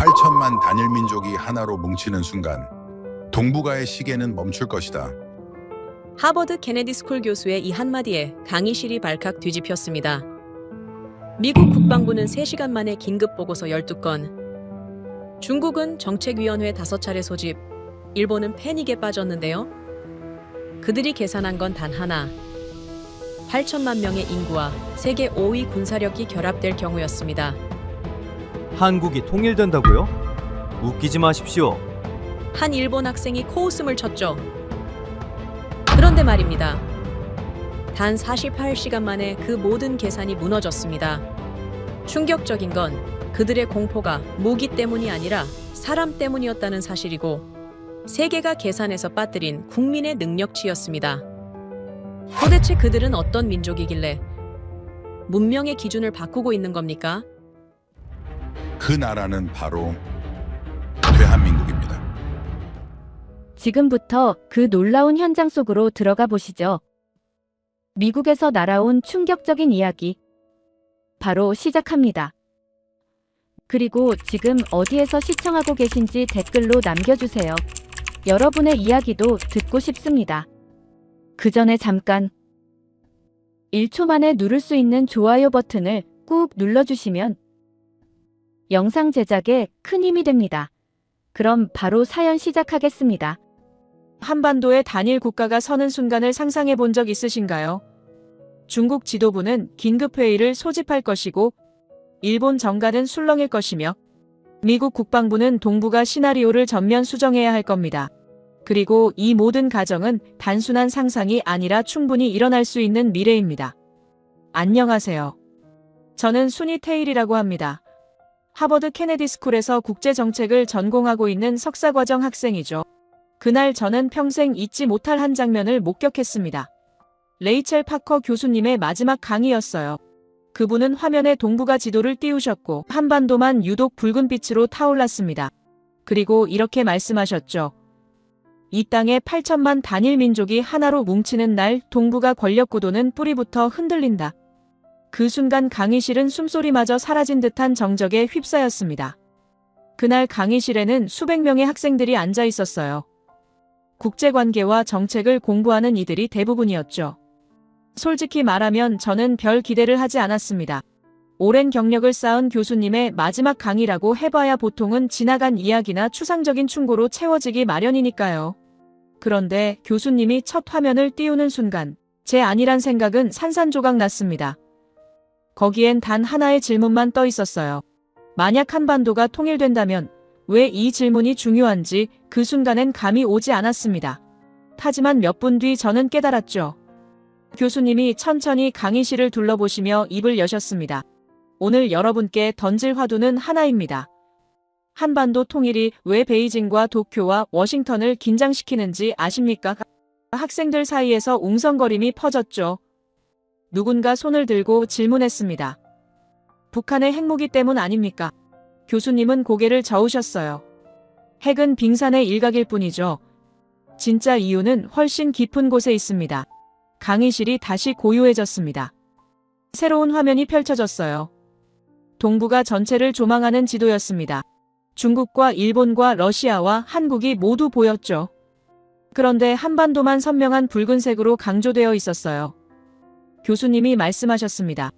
8천만 단일 민족이 하나로 뭉치는 순간 동북아의 시계는 멈출 것이다. 하버드 케네디 스쿨 교수의 이 한마디에 강의실이 발칵 뒤집혔습니다. 미국 국방부는 3시간 만에 긴급 보고서 12건, 중국은 정책위원회 5차례 소집, 일본은 패닉에 빠졌는데요. 그들이 계산한 건 단 하나. 8천만 명의 인구와 세계 5위 군사력이 결합될 경우였습니다. 한국이 통일된다고요? 웃기지 마십시오. 한 일본 학생이 코웃음을 쳤죠. 그런데 말입니다. 단 48시간 만에 그 모든 계산이 무너졌습니다. 충격적인 건 그들의 공포가 무기 때문이 아니라 사람 때문이었다는 사실이고, 세계가 계산해서 빠뜨린 국민의 능력치였습니다. 도대체 그들은 어떤 민족이길래 문명의 기준을 바꾸고 있는 겁니까? 그 나라는 바로 대한민국입니다. 지금부터 그 놀라운 현장 속으로 들어가 보시죠. 미국에서 날아온 충격적인 이야기. 바로 시작합니다. 그리고 지금 어디에서 시청하고 계신지 댓글로 남겨주세요. 여러분의 이야기도 듣고 싶습니다. 그 전에 잠깐 1초 만에 누를 수 있는 좋아요 버튼을 꾹 눌러주시면 영상 제작에 큰 힘이 됩니다. 그럼 바로 사연 시작하겠습니다. 한반도에 단일 국가가 서는 순간을 상상해 본 적 있으신가요? 중국 지도부는 긴급회의를 소집할 것이고, 일본 정가는 술렁일 것이며, 미국 국방부는 동북아 시나리오를 전면 수정해야 할 겁니다. 그리고 이 모든 가정은 단순한 상상이 아니라 충분히 일어날 수 있는 미래입니다. 안녕하세요. 저는 순이 테일이라고 합니다. 하버드 케네디 스쿨에서 국제정책을 전공하고 있는 석사과정 학생이죠. 그날 저는 평생 잊지 못할 한 장면을 목격했습니다. 레이첼 파커 교수님의 마지막 강의였어요. 그분은 화면에 동북아 지도를 띄우셨고 한반도만 유독 붉은빛으로 타올랐습니다. 그리고 이렇게 말씀하셨죠. 이 땅에 8천만 단일 민족이 하나로 뭉치는 날 동북아 권력 구도는 뿌리부터 흔들린다. 그 순간 강의실은 숨소리마저 사라진 듯한 정적에 휩싸였습니다. 그날 강의실에는 수백 명의 학생들이 앉아 있었어요. 국제관계와 정책을 공부하는 이들이 대부분이었죠. 솔직히 말하면 저는 별 기대를 하지 않았습니다. 오랜 경력을 쌓은 교수님의 마지막 강의라고 해봐야 보통은 지나간 이야기나 추상적인 충고로 채워지기 마련이니까요. 그런데 교수님이 첫 화면을 띄우는 순간 제 아니란 생각은 산산조각 났습니다. 거기엔 단 하나의 질문만 떠 있었어요. 만약 한반도가 통일된다면 왜 이 질문이 중요한지 그 순간엔 감이 오지 않았습니다. 하지만 몇 분 뒤 저는 깨달았죠. 교수님이 천천히 강의실을 둘러보시며 입을 여셨습니다. 오늘 여러분께 던질 화두는 하나입니다. 한반도 통일이 왜 베이징과 도쿄와 워싱턴을 긴장시키는지 아십니까? 학생들 사이에서 웅성거림이 퍼졌죠. 누군가 손을 들고 질문했습니다. 북한의 핵무기 때문 아닙니까? 교수님은 고개를 저으셨어요. 핵은 빙산의 일각일 뿐이죠. 진짜 이유는 훨씬 깊은 곳에 있습니다. 강의실이 다시 고요해졌습니다. 새로운 화면이 펼쳐졌어요. 동북아 전체를 조망하는 지도였습니다. 중국과 일본과 러시아와 한국이 모두 보였죠. 그런데 한반도만 선명한 붉은색으로 강조되어 있었어요. 교수님이 말씀하셨습니다.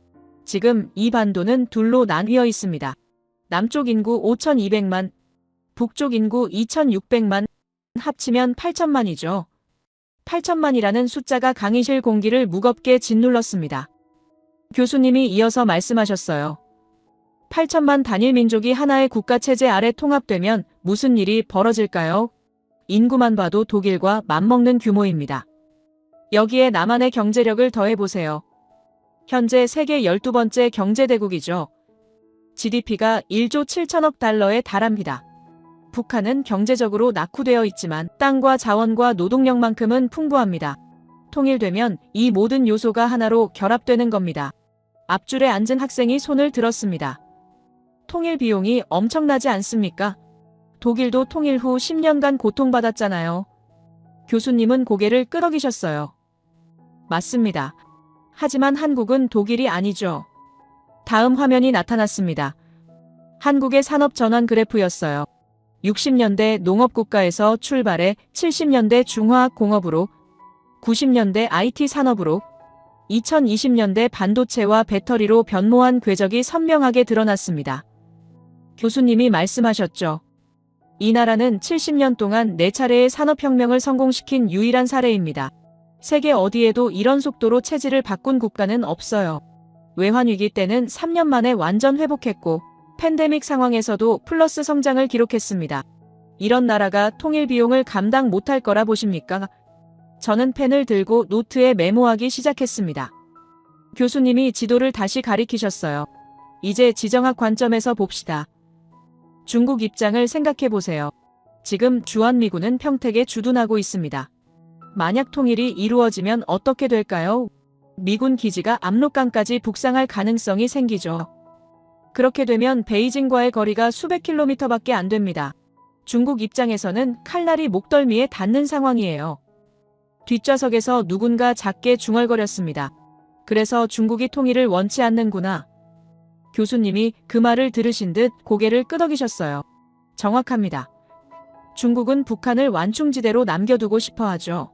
지금 이 반도는 둘로 나뉘어 있습니다. 남쪽 인구 5,200만, 북쪽 인구 2,600만, 합치면 8천만이죠. 8천만이라는 숫자가 강의실 공기를 무겁게 짓눌렀습니다. 교수님이 이어서 말씀하셨어요. 8천만 단일 민족이 하나의 국가체제 아래 통합되면 무슨 일이 벌어질까요? 인구만 봐도 독일과 맞먹는 규모입니다. 여기에 남한의 경제력을 더해보세요. 현재 세계 12번째 경제대국이죠. GDP가 1조 7천억 달러에 달합니다. 북한은 경제적으로 낙후되어 있지만 땅과 자원과 노동력만큼은 풍부합니다. 통일되면 이 모든 요소가 하나로 결합되는 겁니다. 앞줄에 앉은 학생이 손을 들었습니다. 통일 비용이 엄청나지 않습니까? 독일도 통일 후 10년간 고통받았잖아요. 교수님은 고개를 끄덕이셨어요. 맞습니다. 하지만 한국은 독일이 아니죠. 다음 화면이 나타났습니다. 한국의 산업 전환 그래프였어요. 60년대 농업국가에서 출발해 70년대 중화학공업으로, 90년대 IT 산업으로, 2020년대 반도체와 배터리로 변모한 궤적이 선명하게 드러났습니다. 교수님이 말씀하셨죠. 이 나라는 70년 동안 4차례의 산업혁명을 성공시킨 유일한 사례입니다. 세계 어디에도 이런 속도로 체질을 바꾼 국가는 없어요. 외환위기 때는 3년 만에 완전 회복했고, 팬데믹 상황에서도 플러스 성장을 기록했습니다. 이런 나라가 통일 비용을 감당 못할 거라 보십니까? 저는 펜을 들고 노트에 메모하기 시작했습니다. 교수님이 지도를 다시 가리키셨어요. 이제 지정학 관점에서 봅시다. 중국 입장을 생각해 보세요. 지금 주한미군은 평택에 주둔하고 있습니다. 만약 통일이 이루어지면 어떻게 될까요? 미군 기지가 압록강까지 북상할 가능성이 생기죠. 그렇게 되면 베이징과의 거리가 수백 킬로미터밖에 안 됩니다. 중국 입장에서는 칼날이 목덜미에 닿는 상황이에요. 뒷좌석에서 누군가 작게 중얼거렸습니다. 그래서 중국이 통일을 원치 않는구나. 교수님이 그 말을 들으신 듯 고개를 끄덕이셨어요. 정확합니다. 중국은 북한을 완충지대로 남겨두고 싶어 하죠.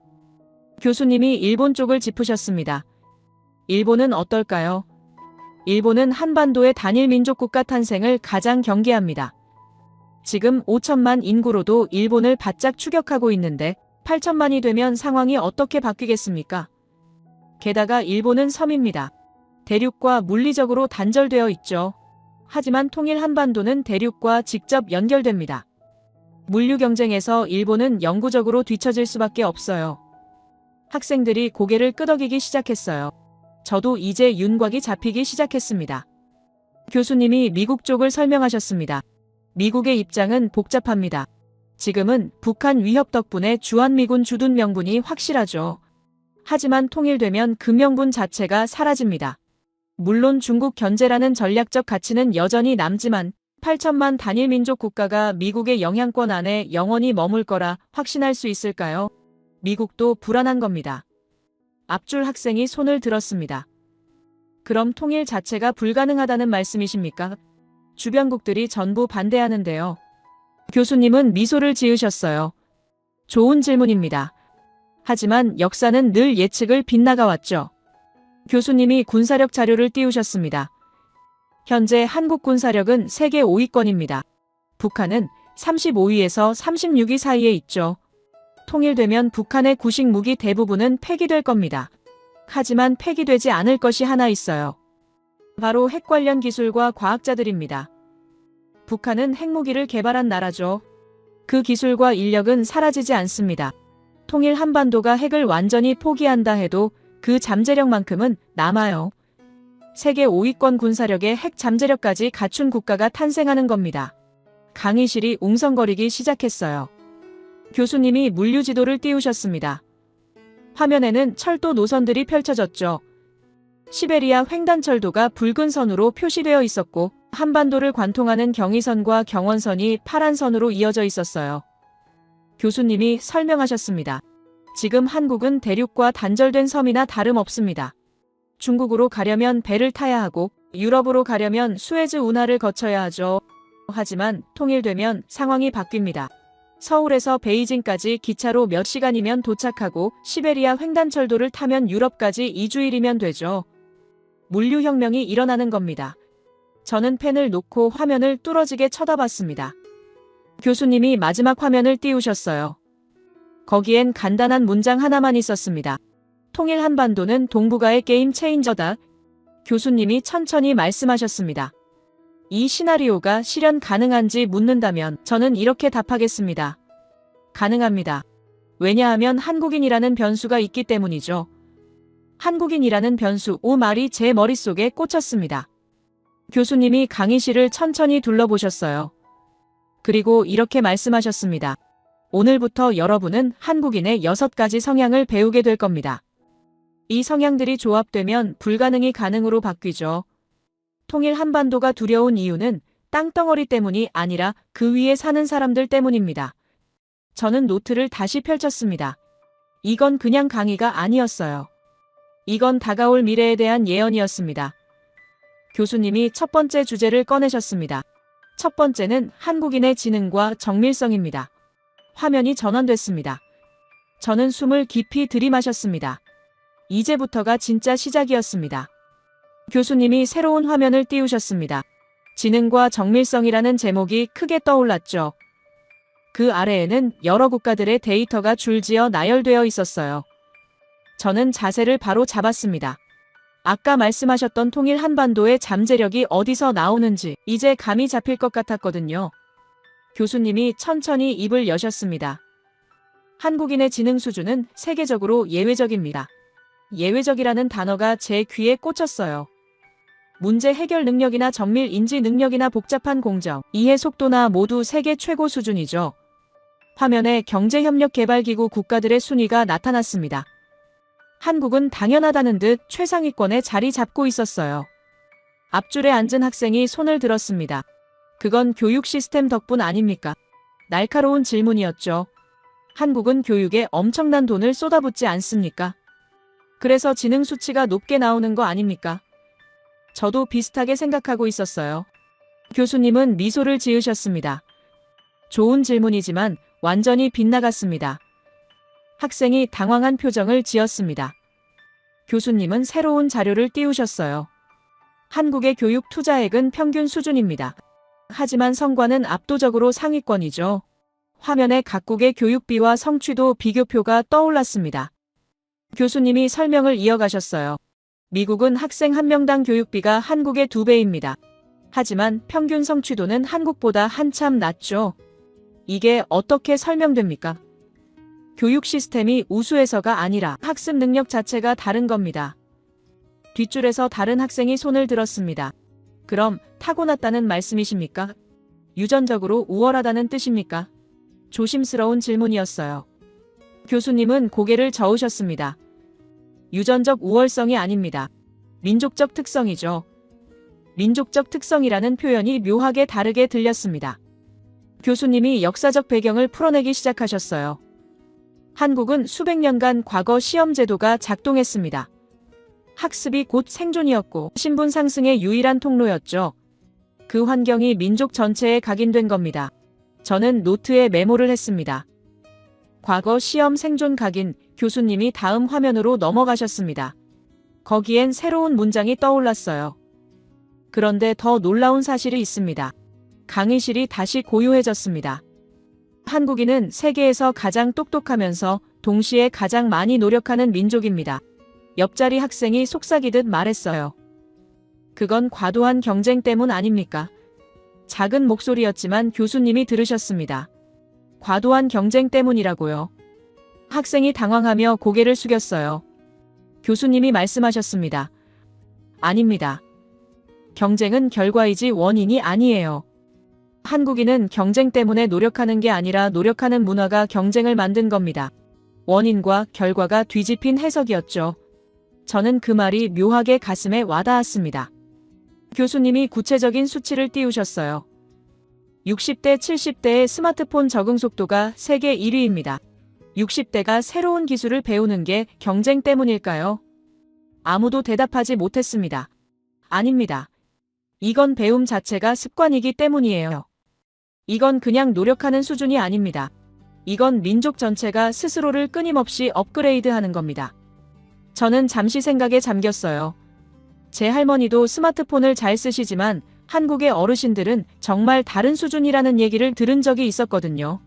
교수님이 일본 쪽을 짚으셨습니다. 일본은 어떨까요? 일본은 한반도의 단일 민족 국가 탄생을 가장 경계합니다. 지금 5천만 인구로도 일본을 바짝 추격하고 있는데 8천만이 되면 상황이 어떻게 바뀌겠습니까? 게다가 일본은 섬입니다. 대륙과 물리적으로 단절되어 있죠. 하지만 통일 한반도는 대륙과 직접 연결됩니다. 물류 경쟁에서 일본은 영구적으로 뒤처질 수밖에 없어요. 학생들이 고개를 끄덕이기 시작했어요. 저도 이제 윤곽이 잡히기 시작했습니다. 교수님이 미국 쪽을 설명하셨습니다. 미국의 입장은 복잡합니다. 지금은 북한 위협 덕분에 주한미군 주둔 명분이 확실하죠. 하지만 통일되면 그 명분 자체가 사라집니다. 물론 중국 견제라는 전략적 가치는 여전히 남지만 8천만 단일 민족 국가가 미국의 영향권 안에 영원히 머물 거라 확신할 수 있을까요? 미국도 불안한 겁니다. 앞줄 학생이 손을 들었습니다. 그럼 통일 자체가 불가능하다는 말씀이십니까? 주변국들이 전부 반대하는데요. 교수님은 미소를 지으셨어요. 좋은 질문입니다. 하지만 역사는 늘 예측을 빗나가 왔죠. 교수님이 군사력 자료를 띄우셨습니다. 현재 한국 군사력은 세계 5위권입니다. 북한은 35위에서 36위 사이에 있죠. 통일되면 북한의 구식 무기 대부분은 폐기될 겁니다. 하지만 폐기되지 않을 것이 하나 있어요. 바로 핵 관련 기술과 과학자들입니다. 북한은 핵무기를 개발한 나라죠. 그 기술과 인력은 사라지지 않습니다. 통일 한반도가 핵을 완전히 포기한다 해도 그 잠재력만큼은 남아요. 세계 5위권 군사력의 핵 잠재력까지 갖춘 국가가 탄생하는 겁니다. 강의실이 웅성거리기 시작했어요. 교수님이 물류 지도를 띄우셨습니다. 화면에는 철도 노선들이 펼쳐졌죠. 시베리아 횡단철도가 붉은 선으로 표시되어 있었고 한반도를 관통하는 경의선과 경원선이 파란 선으로 이어져 있었어요. 교수님이 설명하셨습니다. 지금 한국은 대륙과 단절된 섬이나 다름없습니다. 중국으로 가려면 배를 타야 하고 유럽으로 가려면 수에즈 운하를 거쳐야 하죠. 하지만 통일되면 상황이 바뀝니다. 서울에서 베이징까지 기차로 몇 시간이면 도착하고 시베리아 횡단철도를 타면 유럽까지 2주일이면 되죠. 물류혁명이 일어나는 겁니다. 저는 펜을 놓고 화면을 뚫어지게 쳐다봤습니다. 교수님이 마지막 화면을 띄우셨어요. 거기엔 간단한 문장 하나만 있었습니다. 통일 한반도는 동북아의 게임 체인저다. 교수님이 천천히 말씀하셨습니다. 이 시나리오가 실현 가능한지 묻는다면 저는 이렇게 답하겠습니다. 가능합니다. 왜냐하면 한국인이라는 변수가 있기 때문이죠. 한국인이라는 변수 말이 제 머릿속에 꽂혔습니다. 교수님이 강의실을 천천히 둘러보셨어요. 그리고 이렇게 말씀하셨습니다. 오늘부터 여러분은 한국인의 6가지 성향을 배우게 될 겁니다. 이 성향들이 조합되면 불가능이 가능으로 바뀌죠. 통일 한반도가 두려운 이유는 땅덩어리 때문이 아니라 그 위에 사는 사람들 때문입니다. 저는 노트를 다시 펼쳤습니다. 이건 그냥 강의가 아니었어요. 이건 다가올 미래에 대한 예언이었습니다. 교수님이 첫 번째 주제를 꺼내셨습니다. 첫 번째는 한국인의 지능과 정밀성입니다. 화면이 전환됐습니다. 저는 숨을 깊이 들이마셨습니다. 이제부터가 진짜 시작이었습니다. 교수님이 새로운 화면을 띄우셨습니다. 지능과 정밀성이라는 제목이 크게 떠올랐죠. 그 아래에는 여러 국가들의 데이터가 줄지어 나열되어 있었어요. 저는 자세를 바로 잡았습니다. 아까 말씀하셨던 통일 한반도의 잠재력이 어디서 나오는지 이제 감이 잡힐 것 같았거든요. 교수님이 천천히 입을 여셨습니다. 한국인의 지능 수준은 세계적으로 예외적입니다. 예외적이라는 단어가 제 귀에 꽂혔어요. 문제 해결 능력이나 정밀 인지 능력이나 복잡한 공정, 이해 속도나 모두 세계 최고 수준이죠. 화면에 경제협력개발기구 국가들의 순위가 나타났습니다. 한국은 당연하다는 듯 최상위권에 자리 잡고 있었어요. 앞줄에 앉은 학생이 손을 들었습니다. 그건 교육 시스템 덕분 아닙니까? 날카로운 질문이었죠. 한국은 교육에 엄청난 돈을 쏟아붓지 않습니까? 그래서 지능 수치가 높게 나오는 거 아닙니까? 저도 비슷하게 생각하고 있었어요. 교수님은 미소를 지으셨습니다. 좋은 질문이지만 완전히 빗나갔습니다. 학생이 당황한 표정을 지었습니다. 교수님은 새로운 자료를 띄우셨어요. 한국의 교육 투자액은 평균 수준입니다. 하지만 성과는 압도적으로 상위권이죠. 화면에 각국의 교육비와 성취도 비교표가 떠올랐습니다. 교수님이 설명을 이어가셨어요. 미국은 학생 한 명당 교육비가 한국의 2배입니다. 하지만 평균 성취도는 한국보다 한참 낮죠. 이게 어떻게 설명됩니까? 교육 시스템이 우수해서가 아니라 학습 능력 자체가 다른 겁니다. 뒷줄에서 다른 학생이 손을 들었습니다. 그럼 타고났다는 말씀이십니까? 유전적으로 우월하다는 뜻입니까? 조심스러운 질문이었어요. 교수님은 고개를 저으셨습니다. 유전적 우월성이 아닙니다. 민족적 특성이죠. 민족적 특성이라는 표현이 묘하게 다르게 들렸습니다. 교수님이 역사적 배경을 풀어내기 시작하셨어요. 한국은 수백 년간 과거 시험 제도가 작동했습니다. 학습이 곧 생존이었고 신분 상승의 유일한 통로였죠. 그 환경이 민족 전체에 각인된 겁니다. 저는 노트에 메모를 했습니다. 과거 시험 생존 각인, 교수님이 다음 화면으로 넘어가셨습니다. 거기엔 새로운 문장이 떠올랐어요. 그런데 더 놀라운 사실이 있습니다. 강의실이 다시 고요해졌습니다. 한국인은 세계에서 가장 똑똑하면서 동시에 가장 많이 노력하는 민족입니다. 옆자리 학생이 속삭이듯 말했어요. 그건 과도한 경쟁 때문 아닙니까? 작은 목소리였지만 교수님이 들으셨습니다. 과도한 경쟁 때문이라고요. 학생이 당황하며 고개를 숙였어요. 교수님이 말씀하셨습니다. 아닙니다. 경쟁은 결과이지 원인이 아니에요. 한국인은 경쟁 때문에 노력하는 게 아니라 노력하는 문화가 경쟁을 만든 겁니다. 원인과 결과가 뒤집힌 해석이었죠. 저는 그 말이 묘하게 가슴에 와닿았습니다. 교수님이 구체적인 수치를 띄우셨어요. 60대, 70대의 스마트폰 적응 속도가 세계 1위입니다. 60대가 새로운 기술을 배우는 게 경쟁 때문일까요? 아무도 대답하지 못했습니다. 아닙니다. 이건 배움 자체가 습관이기 때문이에요. 이건 그냥 노력하는 수준이 아닙니다. 이건 민족 전체가 스스로를 끊임없이 업그레이드하는 겁니다. 저는 잠시 생각에 잠겼어요. 제 할머니도 스마트폰을 잘 쓰시지만 한국의 어르신들은 정말 다른 수준이라는 얘기를 들은 적이 있었거든요.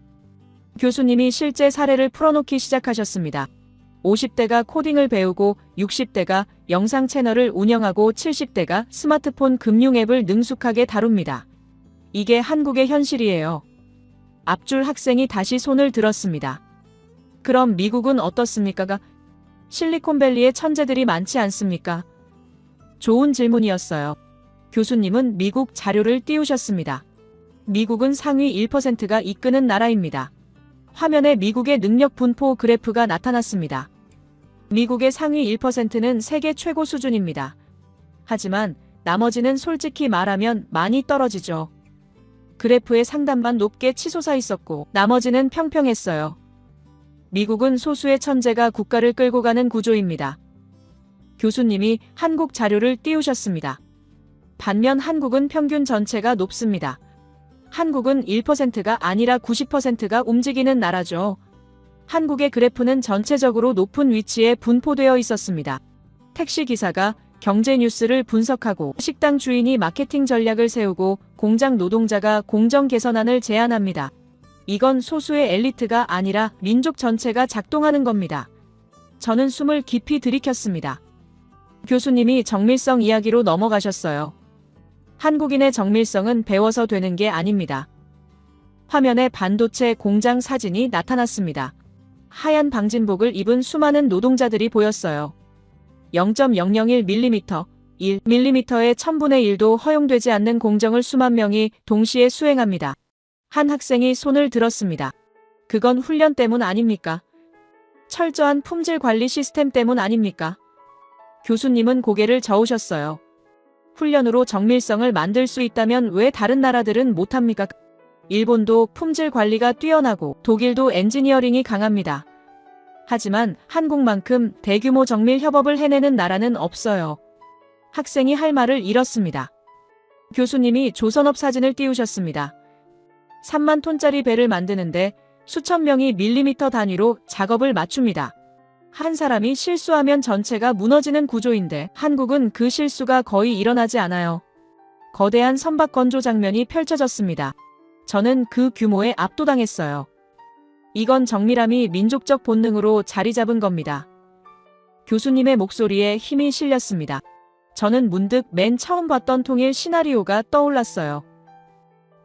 교수님이 실제 사례를 풀어놓기 시작하셨습니다. 50대가 코딩을 배우고 60대가 영상 채널을 운영하고 70대가 스마트폰 금융 앱을 능숙하게 다룹니다. 이게 한국의 현실이에요. 앞줄 학생이 다시 손을 들었습니다. 그럼 미국은 어떻습니까? 실리콘밸리에 천재들이 많지 않습니까? 좋은 질문이었어요. 교수님은 미국 자료를 띄우셨습니다. 미국은 상위 1%가 이끄는 나라입니다. 화면에 미국의 능력 분포 그래프가 나타났습니다. 미국의 상위 1%는 세계 최고 수준입니다. 하지만 나머지는 솔직히 말하면 많이 떨어지죠. 그래프의 상단만 높게 치솟아 있었고 나머지는 평평했어요. 미국은 소수의 천재가 국가를 끌고 가는 구조입니다. 교수님이 한국 자료를 띄우셨습니다. 반면 한국은 평균 전체가 높습니다. 한국은 1%가 아니라 90%가 움직이는 나라죠. 한국의 그래프는 전체적으로 높은 위치에 분포되어 있었습니다. 택시 기사가 경제 뉴스를 분석하고 식당 주인이 마케팅 전략을 세우고 공장 노동자가 공정 개선안을 제안합니다. 이건 소수의 엘리트가 아니라 민족 전체가 작동하는 겁니다. 저는 숨을 깊이 들이켰습니다. 교수님이 정밀성 이야기로 넘어가셨어요. 한국인의 정밀성은 배워서 되는 게 아닙니다. 화면에 반도체 공장 사진이 나타났습니다. 하얀 방진복을 입은 수많은 노동자들이 보였어요. 0.001mm, 1mm의 1000분의 1도 허용되지 않는 공정을 수만 명이 동시에 수행합니다. 한 학생이 손을 들었습니다. 그건 훈련 때문 아닙니까? 철저한 품질 관리 시스템 때문 아닙니까? 교수님은 고개를 저으셨어요. 훈련으로 정밀성을 만들 수 있다면 왜 다른 나라들은 못합니까? 일본도 품질 관리가 뛰어나고 독일도 엔지니어링이 강합니다. 하지만 한국만큼 대규모 정밀 협업을 해내는 나라는 없어요. 학생이 할 말을 잃었습니다. 교수님이 조선업 사진을 띄우셨습니다. 3만 톤짜리 배를 만드는데 수천 명이 밀리미터 단위로 작업을 맞춥니다. 한 사람이 실수하면 전체가 무너지는 구조인데 한국은 그 실수가 거의 일어나지 않아요. 거대한 선박 건조 장면이 펼쳐졌습니다. 저는 그 규모에 압도당했어요. 이건 정밀함이 민족적 본능으로 자리 잡은 겁니다. 교수님의 목소리에 힘이 실렸습니다. 저는 문득 맨 처음 봤던 통일 시나리오가 떠올랐어요.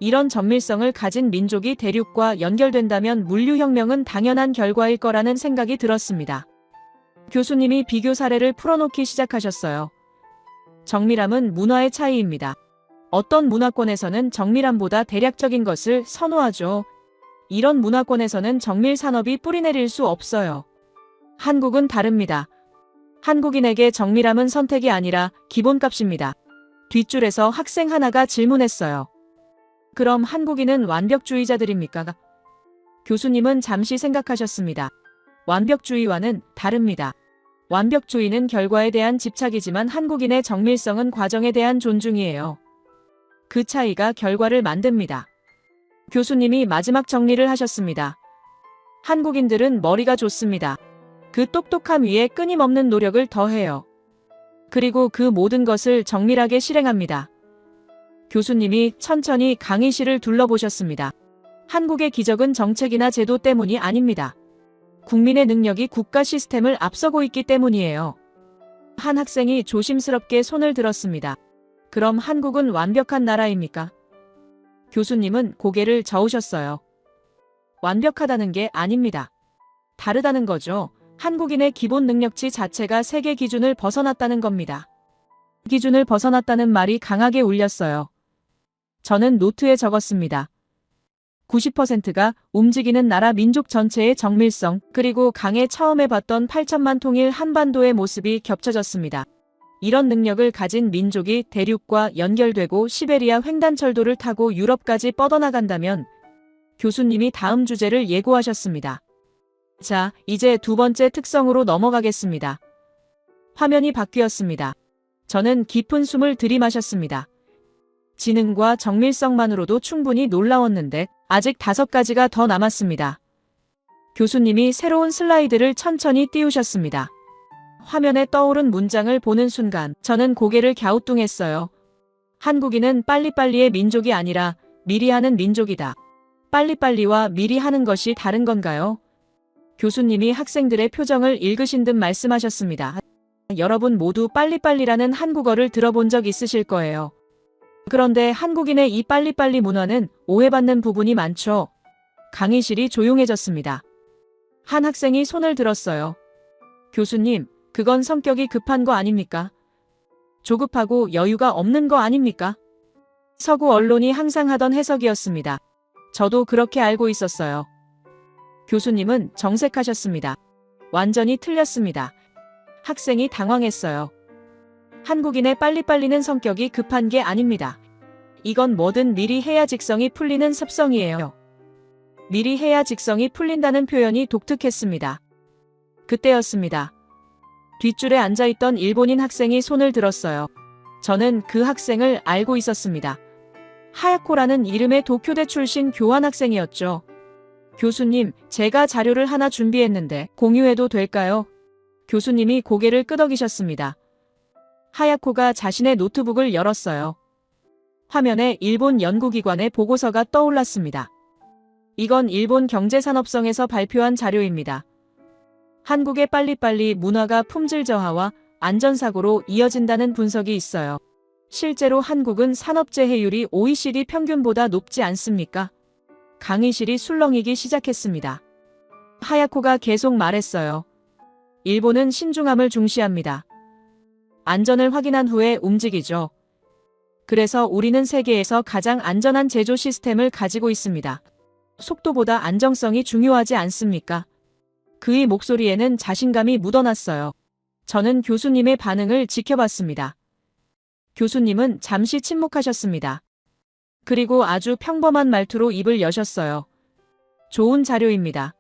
이런 정밀성을 가진 민족이 대륙과 연결된다면 물류혁명은 당연한 결과일 거라는 생각이 들었습니다. 교수님이 비교 사례를 풀어놓기 시작하셨어요. 정밀함은 문화의 차이입니다. 어떤 문화권에서는 정밀함보다 대략적인 것을 선호하죠. 이런 문화권에서는 정밀 산업이 뿌리내릴 수 없어요. 한국은 다릅니다. 한국인에게 정밀함은 선택이 아니라 기본값입니다. 뒷줄에서 학생 하나가 질문했어요. 그럼 한국인은 완벽주의자들입니까? 교수님은 잠시 생각하셨습니다. 완벽주의와는 다릅니다. 완벽주의는 결과에 대한 집착이지만 한국인의 정밀성은 과정에 대한 존중이에요. 그 차이가 결과를 만듭니다. 교수님이 마지막 정리를 하셨습니다. 한국인들은 머리가 좋습니다. 그 똑똑함 위에 끊임없는 노력을 더해요. 그리고 그 모든 것을 정밀하게 실행합니다. 교수님이 천천히 강의실을 둘러보셨습니다. 한국의 기적은 정책이나 제도 때문이 아닙니다. 국민의 능력이 국가 시스템을 앞서고 있기 때문이에요. 한 학생이 조심스럽게 손을 들었습니다. 그럼 한국은 완벽한 나라입니까? 교수님은 고개를 저으셨어요. 완벽하다는 게 아닙니다. 다르다는 거죠. 한국인의 기본 능력치 자체가 세계 기준을 벗어났다는 겁니다. 기준을 벗어났다는 말이 강하게 울렸어요. 저는 노트에 적었습니다. 90%가 움직이는 나라 민족 전체의 정밀성, 그리고 강에 처음 해봤던 8천만 통일 한반도의 모습이 겹쳐졌습니다. 이런 능력을 가진 민족이 대륙과 연결되고 시베리아 횡단철도를 타고 유럽까지 뻗어나간다면 교수님이 다음 주제를 예고하셨습니다. 자, 이제 두 번째 특성으로 넘어가겠습니다. 화면이 바뀌었습니다. 저는 깊은 숨을 들이마셨습니다. 지능과 정밀성만으로도 충분히 놀라웠는데 아직 5가지가 더 남았습니다. 교수님이 새로운 슬라이드를 천천히 띄우셨습니다. 화면에 떠오른 문장을 보는 순간 저는 고개를 갸우뚱했어요. 한국인은 빨리빨리의 민족이 아니라 미리 하는 민족이다. 빨리빨리와 미리 하는 것이 다른 건가요? 교수님이 학생들의 표정을 읽으신 듯 말씀하셨습니다. 여러분 모두 빨리빨리라는 한국어를 들어본 적 있으실 거예요. 그런데 한국인의 이 빨리빨리 문화는 오해받는 부분이 많죠. 강의실이 조용해졌습니다. 한 학생이 손을 들었어요. 교수님, 그건 성격이 급한 거 아닙니까? 조급하고 여유가 없는 거 아닙니까? 서구 언론이 항상 하던 해석이었습니다. 저도 그렇게 알고 있었어요. 교수님은 정색하셨습니다. 완전히 틀렸습니다. 학생이 당황했어요. 한국인의 빨리빨리는 성격이 급한 게 아닙니다. 이건 뭐든 미리 해야 직성이 풀리는 습성이에요. 미리 해야 직성이 풀린다는 표현이 독특했습니다. 그때였습니다. 뒷줄에 앉아있던 일본인 학생이 손을 들었어요. 저는 그 학생을 알고 있었습니다. 하야코라는 이름의 도쿄대 출신 교환학생이었죠. 교수님, 제가 자료를 하나 준비했는데 공유해도 될까요? 교수님이 고개를 끄덕이셨습니다. 하야코가 자신의 노트북을 열었어요. 화면에 일본 연구기관의 보고서가 떠올랐습니다. 이건 일본 경제산업성에서 발표한 자료입니다. 한국의 빨리빨리 문화가 품질 저하와 안전사고로 이어진다는 분석이 있어요. 실제로 한국은 산업재해율이 OECD 평균보다 높지 않습니까? 강의실이 술렁이기 시작했습니다. 하야코가 계속 말했어요. 일본은 신중함을 중시합니다. 안전을 확인한 후에 움직이죠. 그래서 우리는 세계에서 가장 안전한 제조 시스템을 가지고 있습니다. 속도보다 안정성이 중요하지 않습니까? 그의 목소리에는 자신감이 묻어났어요. 저는 교수님의 반응을 지켜봤습니다. 교수님은 잠시 침묵하셨습니다. 그리고 아주 평범한 말투로 입을 여셨어요. 좋은 자료입니다.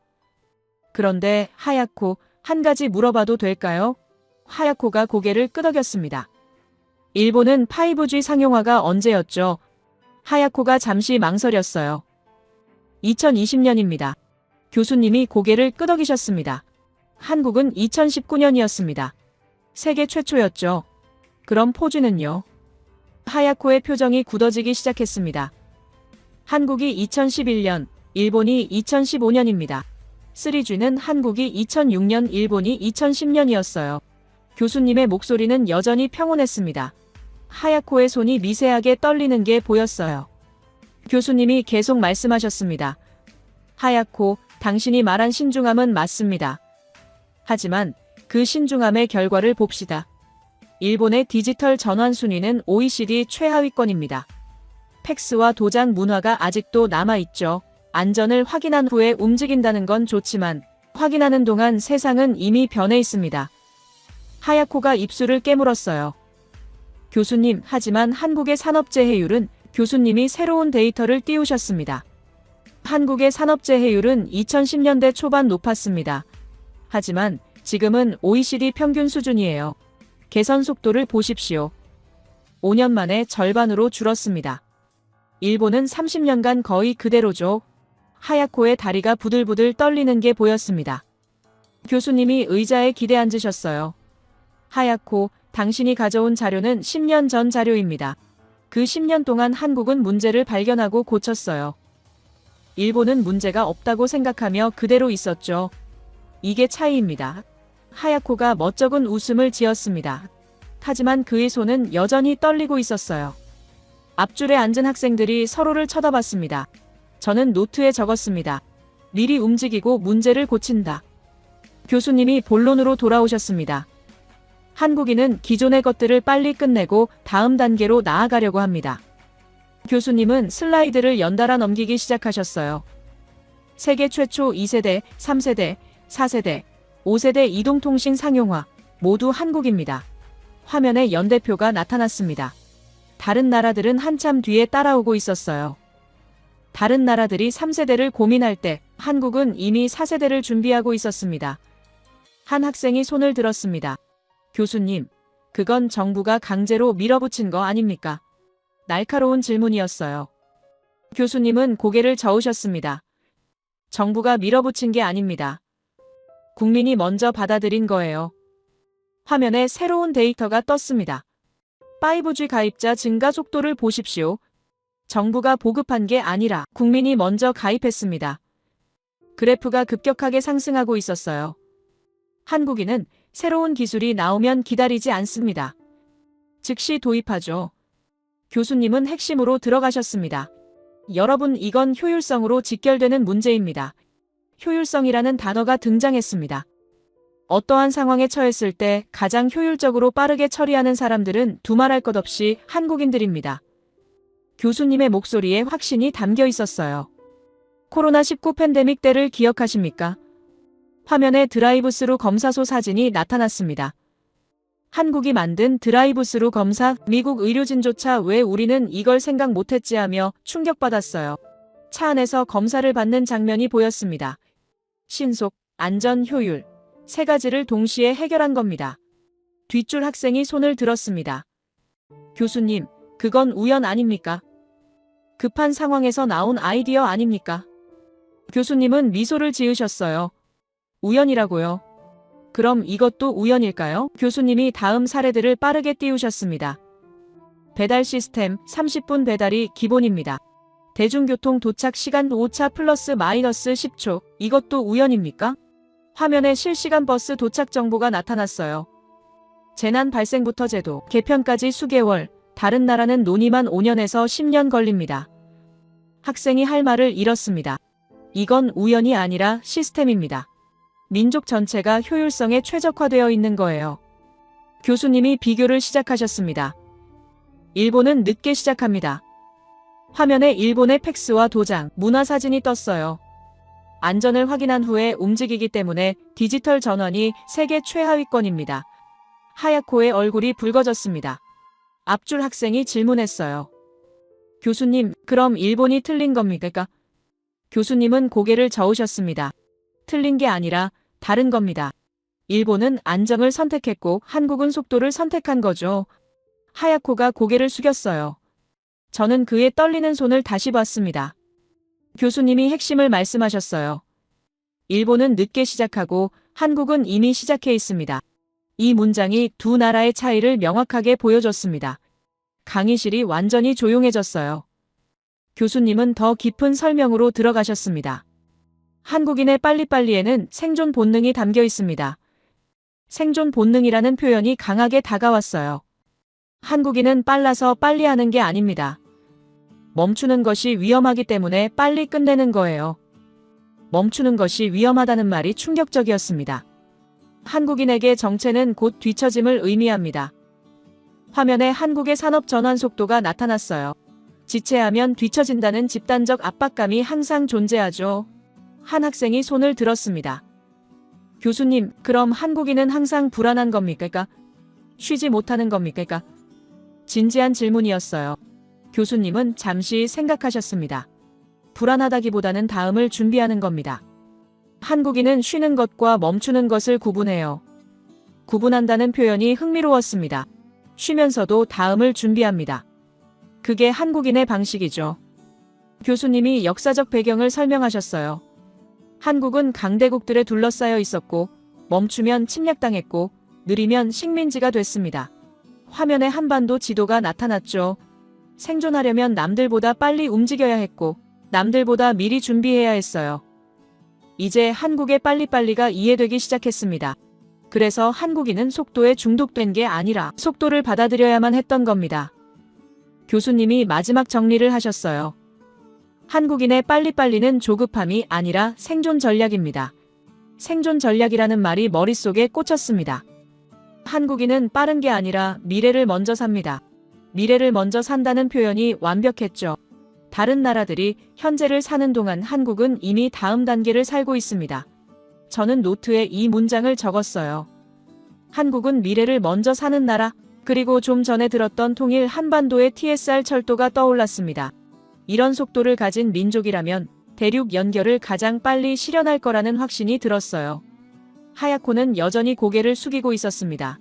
그런데 하야코, 한 가지 물어봐도 될까요? 하야코가 고개를 끄덕였습니다. 일본은 5G 상용화가 언제였죠? 하야코가 잠시 망설였어요. 2020년입니다. 교수님이 고개를 끄덕이셨습니다. 한국은 2019년이었습니다. 세계 최초였죠. 그럼 4G는요? 하야코의 표정이 굳어지기 시작했습니다. 한국이 2011년, 일본이 2015년입니다. 3G는 한국이 2006년, 일본이 2010년이었어요. 교수님의 목소리는 여전히 평온했습니다. 하야코의 손이 미세하게 떨리는 게 보였어요. 교수님이 계속 말씀하셨습니다. 하야코, 당신이 말한 신중함은 맞습니다. 하지만 그 신중함의 결과를 봅시다. 일본의 디지털 전환 순위는 OECD 최하위권입니다. 팩스와 도장 문화가 아직도 남아있죠. 안전을 확인한 후에 움직인다는 건 좋지만 확인하는 동안 세상은 이미 변해 있습니다. 하야코가 입술을 깨물었어요. 교수님, 하지만 한국의 산업재해율은 교수님이 새로운 데이터를 띄우셨습니다. 한국의 산업재해율은 2010년대 초반 높았습니다. 하지만 지금은 OECD 평균 수준이에요. 개선 속도를 보십시오. 5년 만에 절반으로 줄었습니다. 일본은 30년간 거의 그대로죠. 하야코의 다리가 부들부들 떨리는 게 보였습니다. 교수님이 의자에 기대 앉으셨어요. 하야코, 당신이 가져온 자료는 10년 전 자료입니다. 그 10년 동안 한국은 문제를 발견하고 고쳤어요. 일본은 문제가 없다고 생각하며 그대로 있었죠. 이게 차이입니다. 하야코가 멋쩍은 웃음을 지었습니다. 하지만 그의 손은 여전히 떨리고 있었어요. 앞줄에 앉은 학생들이 서로를 쳐다봤습니다. 저는 노트에 적었습니다. 미리 움직이고 문제를 고친다. 교수님이 본론으로 돌아오셨습니다. 한국인은 기존의 것들을 빨리 끝내고 다음 단계로 나아가려고 합니다. 교수님은 슬라이드를 연달아 넘기기 시작하셨어요. 세계 최초 2세대, 3세대, 4세대, 5세대 이동통신 상용화, 모두 한국입니다. 화면에 연대표가 나타났습니다. 다른 나라들은 한참 뒤에 따라오고 있었어요. 다른 나라들이 3세대를 고민할 때 한국은 이미 4세대를 준비하고 있었습니다. 한 학생이 손을 들었습니다. 교수님, 그건 정부가 강제로 밀어붙인 거 아닙니까? 날카로운 질문이었어요. 교수님은 고개를 저으셨습니다. 정부가 밀어붙인 게 아닙니다. 국민이 먼저 받아들인 거예요. 화면에 새로운 데이터가 떴습니다. 5G 가입자 증가 속도를 보십시오. 정부가 보급한 게 아니라 국민이 먼저 가입했습니다. 그래프가 급격하게 상승하고 있었어요. 한국인은 새로운 기술이 나오면 기다리지 않습니다. 즉시 도입하죠. 교수님은 핵심으로 들어가셨습니다. 여러분, 이건 효율성으로 직결되는 문제입니다. 효율성이라는 단어가 등장했습니다. 어떠한 상황에 처했을 때 가장 효율적으로 빠르게 처리하는 사람들은 두말할 것 없이 한국인들입니다. 교수님의 목소리에 확신이 담겨 있었어요. 코로나19 팬데믹 때를 기억하십니까? 화면에 드라이브스루 검사소 사진이 나타났습니다. 한국이 만든 드라이브스루 검사, 미국 의료진조차 왜 우리는 이걸 생각 못했지 하며 충격받았어요. 차 안에서 검사를 받는 장면이 보였습니다. 신속, 안전, 효율, 세 가지를 동시에 해결한 겁니다. 뒷줄 학생이 손을 들었습니다. 교수님, 그건 우연 아닙니까? 급한 상황에서 나온 아이디어 아닙니까? 교수님은 미소를 지으셨어요. 우연이라고요. 그럼 이것도 우연일까요? 교수님이 다음 사례들을 빠르게 띄우셨습니다. 배달 시스템 30분 배달이 기본입니다. 대중교통 도착 시간 오차 플러스 마이너스 10초. 이것도 우연입니까? 화면에 실시간 버스 도착 정보가 나타났어요. 재난 발생부터 제도 개편까지 수개월, 다른 나라는 논의만 5년에서 10년 걸립니다. 학생이 할 말을 잃었습니다. 이건 우연이 아니라 시스템입니다. 민족 전체가 효율성에 최적화되어 있는 거예요. 교수님이 비교를 시작하셨습니다. 일본은 늦게 시작합니다. 화면에 일본의 팩스와 도장, 문화사진이 떴어요. 안전을 확인한 후에 움직이기 때문에 디지털 전환이 세계 최하위권입니다. 하야코의 얼굴이 붉어졌습니다. 앞줄 학생이 질문했어요. 교수님, 그럼 일본이 틀린 겁니까? 교수님은 고개를 저으셨습니다. 틀린 게 아니라 다른 겁니다. 일본은 안정을 선택했고 한국은 속도를 선택한 거죠. 하야코가 고개를 숙였어요. 저는 그의 떨리는 손을 다시 봤습니다. 교수님이 핵심을 말씀하셨어요. 일본은 늦게 시작하고 한국은 이미 시작해 있습니다. 이 문장이 두 나라의 차이를 명확하게 보여줬습니다. 강의실이 완전히 조용해졌어요. 교수님은 더 깊은 설명으로 들어가셨습니다. 한국인의 빨리빨리에는 생존 본능이 담겨 있습니다. 생존 본능이라는 표현이 강하게 다가왔어요. 한국인은 빨라서 빨리 하는 게 아닙니다. 멈추는 것이 위험하기 때문에 빨리 끝내는 거예요. 멈추는 것이 위험하다는 말이 충격적이었습니다. 한국인에게 정체는 곧 뒤처짐을 의미합니다. 화면에 한국의 산업 전환 속도가 나타났어요. 지체하면 뒤처진다는 집단적 압박감이 항상 존재하죠. 한 학생이 손을 들었습니다. 교수님, 그럼 한국인은 항상 불안한 겁니까? 쉬지 못하는 겁니까? 진지한 질문이었어요. 교수님은 잠시 생각하셨습니다. 불안하다기보다는 다음을 준비하는 겁니다. 한국인은 쉬는 것과 멈추는 것을 구분해요. 구분한다는 표현이 흥미로웠습니다. 쉬면서도 다음을 준비합니다. 그게 한국인의 방식이죠. 교수님이 역사적 배경을 설명하셨어요. 한국은 강대국들에 둘러싸여 있었고 멈추면 침략당했고 느리면 식민지가 됐습니다. 화면에 한반도 지도가 나타났죠. 생존하려면 남들보다 빨리 움직여야 했고 남들보다 미리 준비해야 했어요. 이제 한국의 빨리빨리가 이해되기 시작했습니다. 그래서 한국인은 속도에 중독된 게 아니라 속도를 받아들여야만 했던 겁니다. 교수님이 마지막 정리를 하셨어요. 한국인의 빨리빨리는 조급함이 아니라 생존 전략입니다. 생존 전략이라는 말이 머릿속에 꽂혔습니다. 한국인은 빠른 게 아니라 미래를 먼저 삽니다. 미래를 먼저 산다는 표현이 완벽했죠. 다른 나라들이 현재를 사는 동안 한국은 이미 다음 단계를 살고 있습니다. 저는 노트에 이 문장을 적었어요. 한국은 미래를 먼저 사는 나라. 그리고 좀 전에 들었던 통일 한반도의 TSR 철도가 떠올랐습니다. 이런 속도를 가진 민족이라면 대륙 연결을 가장 빨리 실현할 거라는 확신이 들었어요. 하야코는 여전히 고개를 숙이고 있었습니다.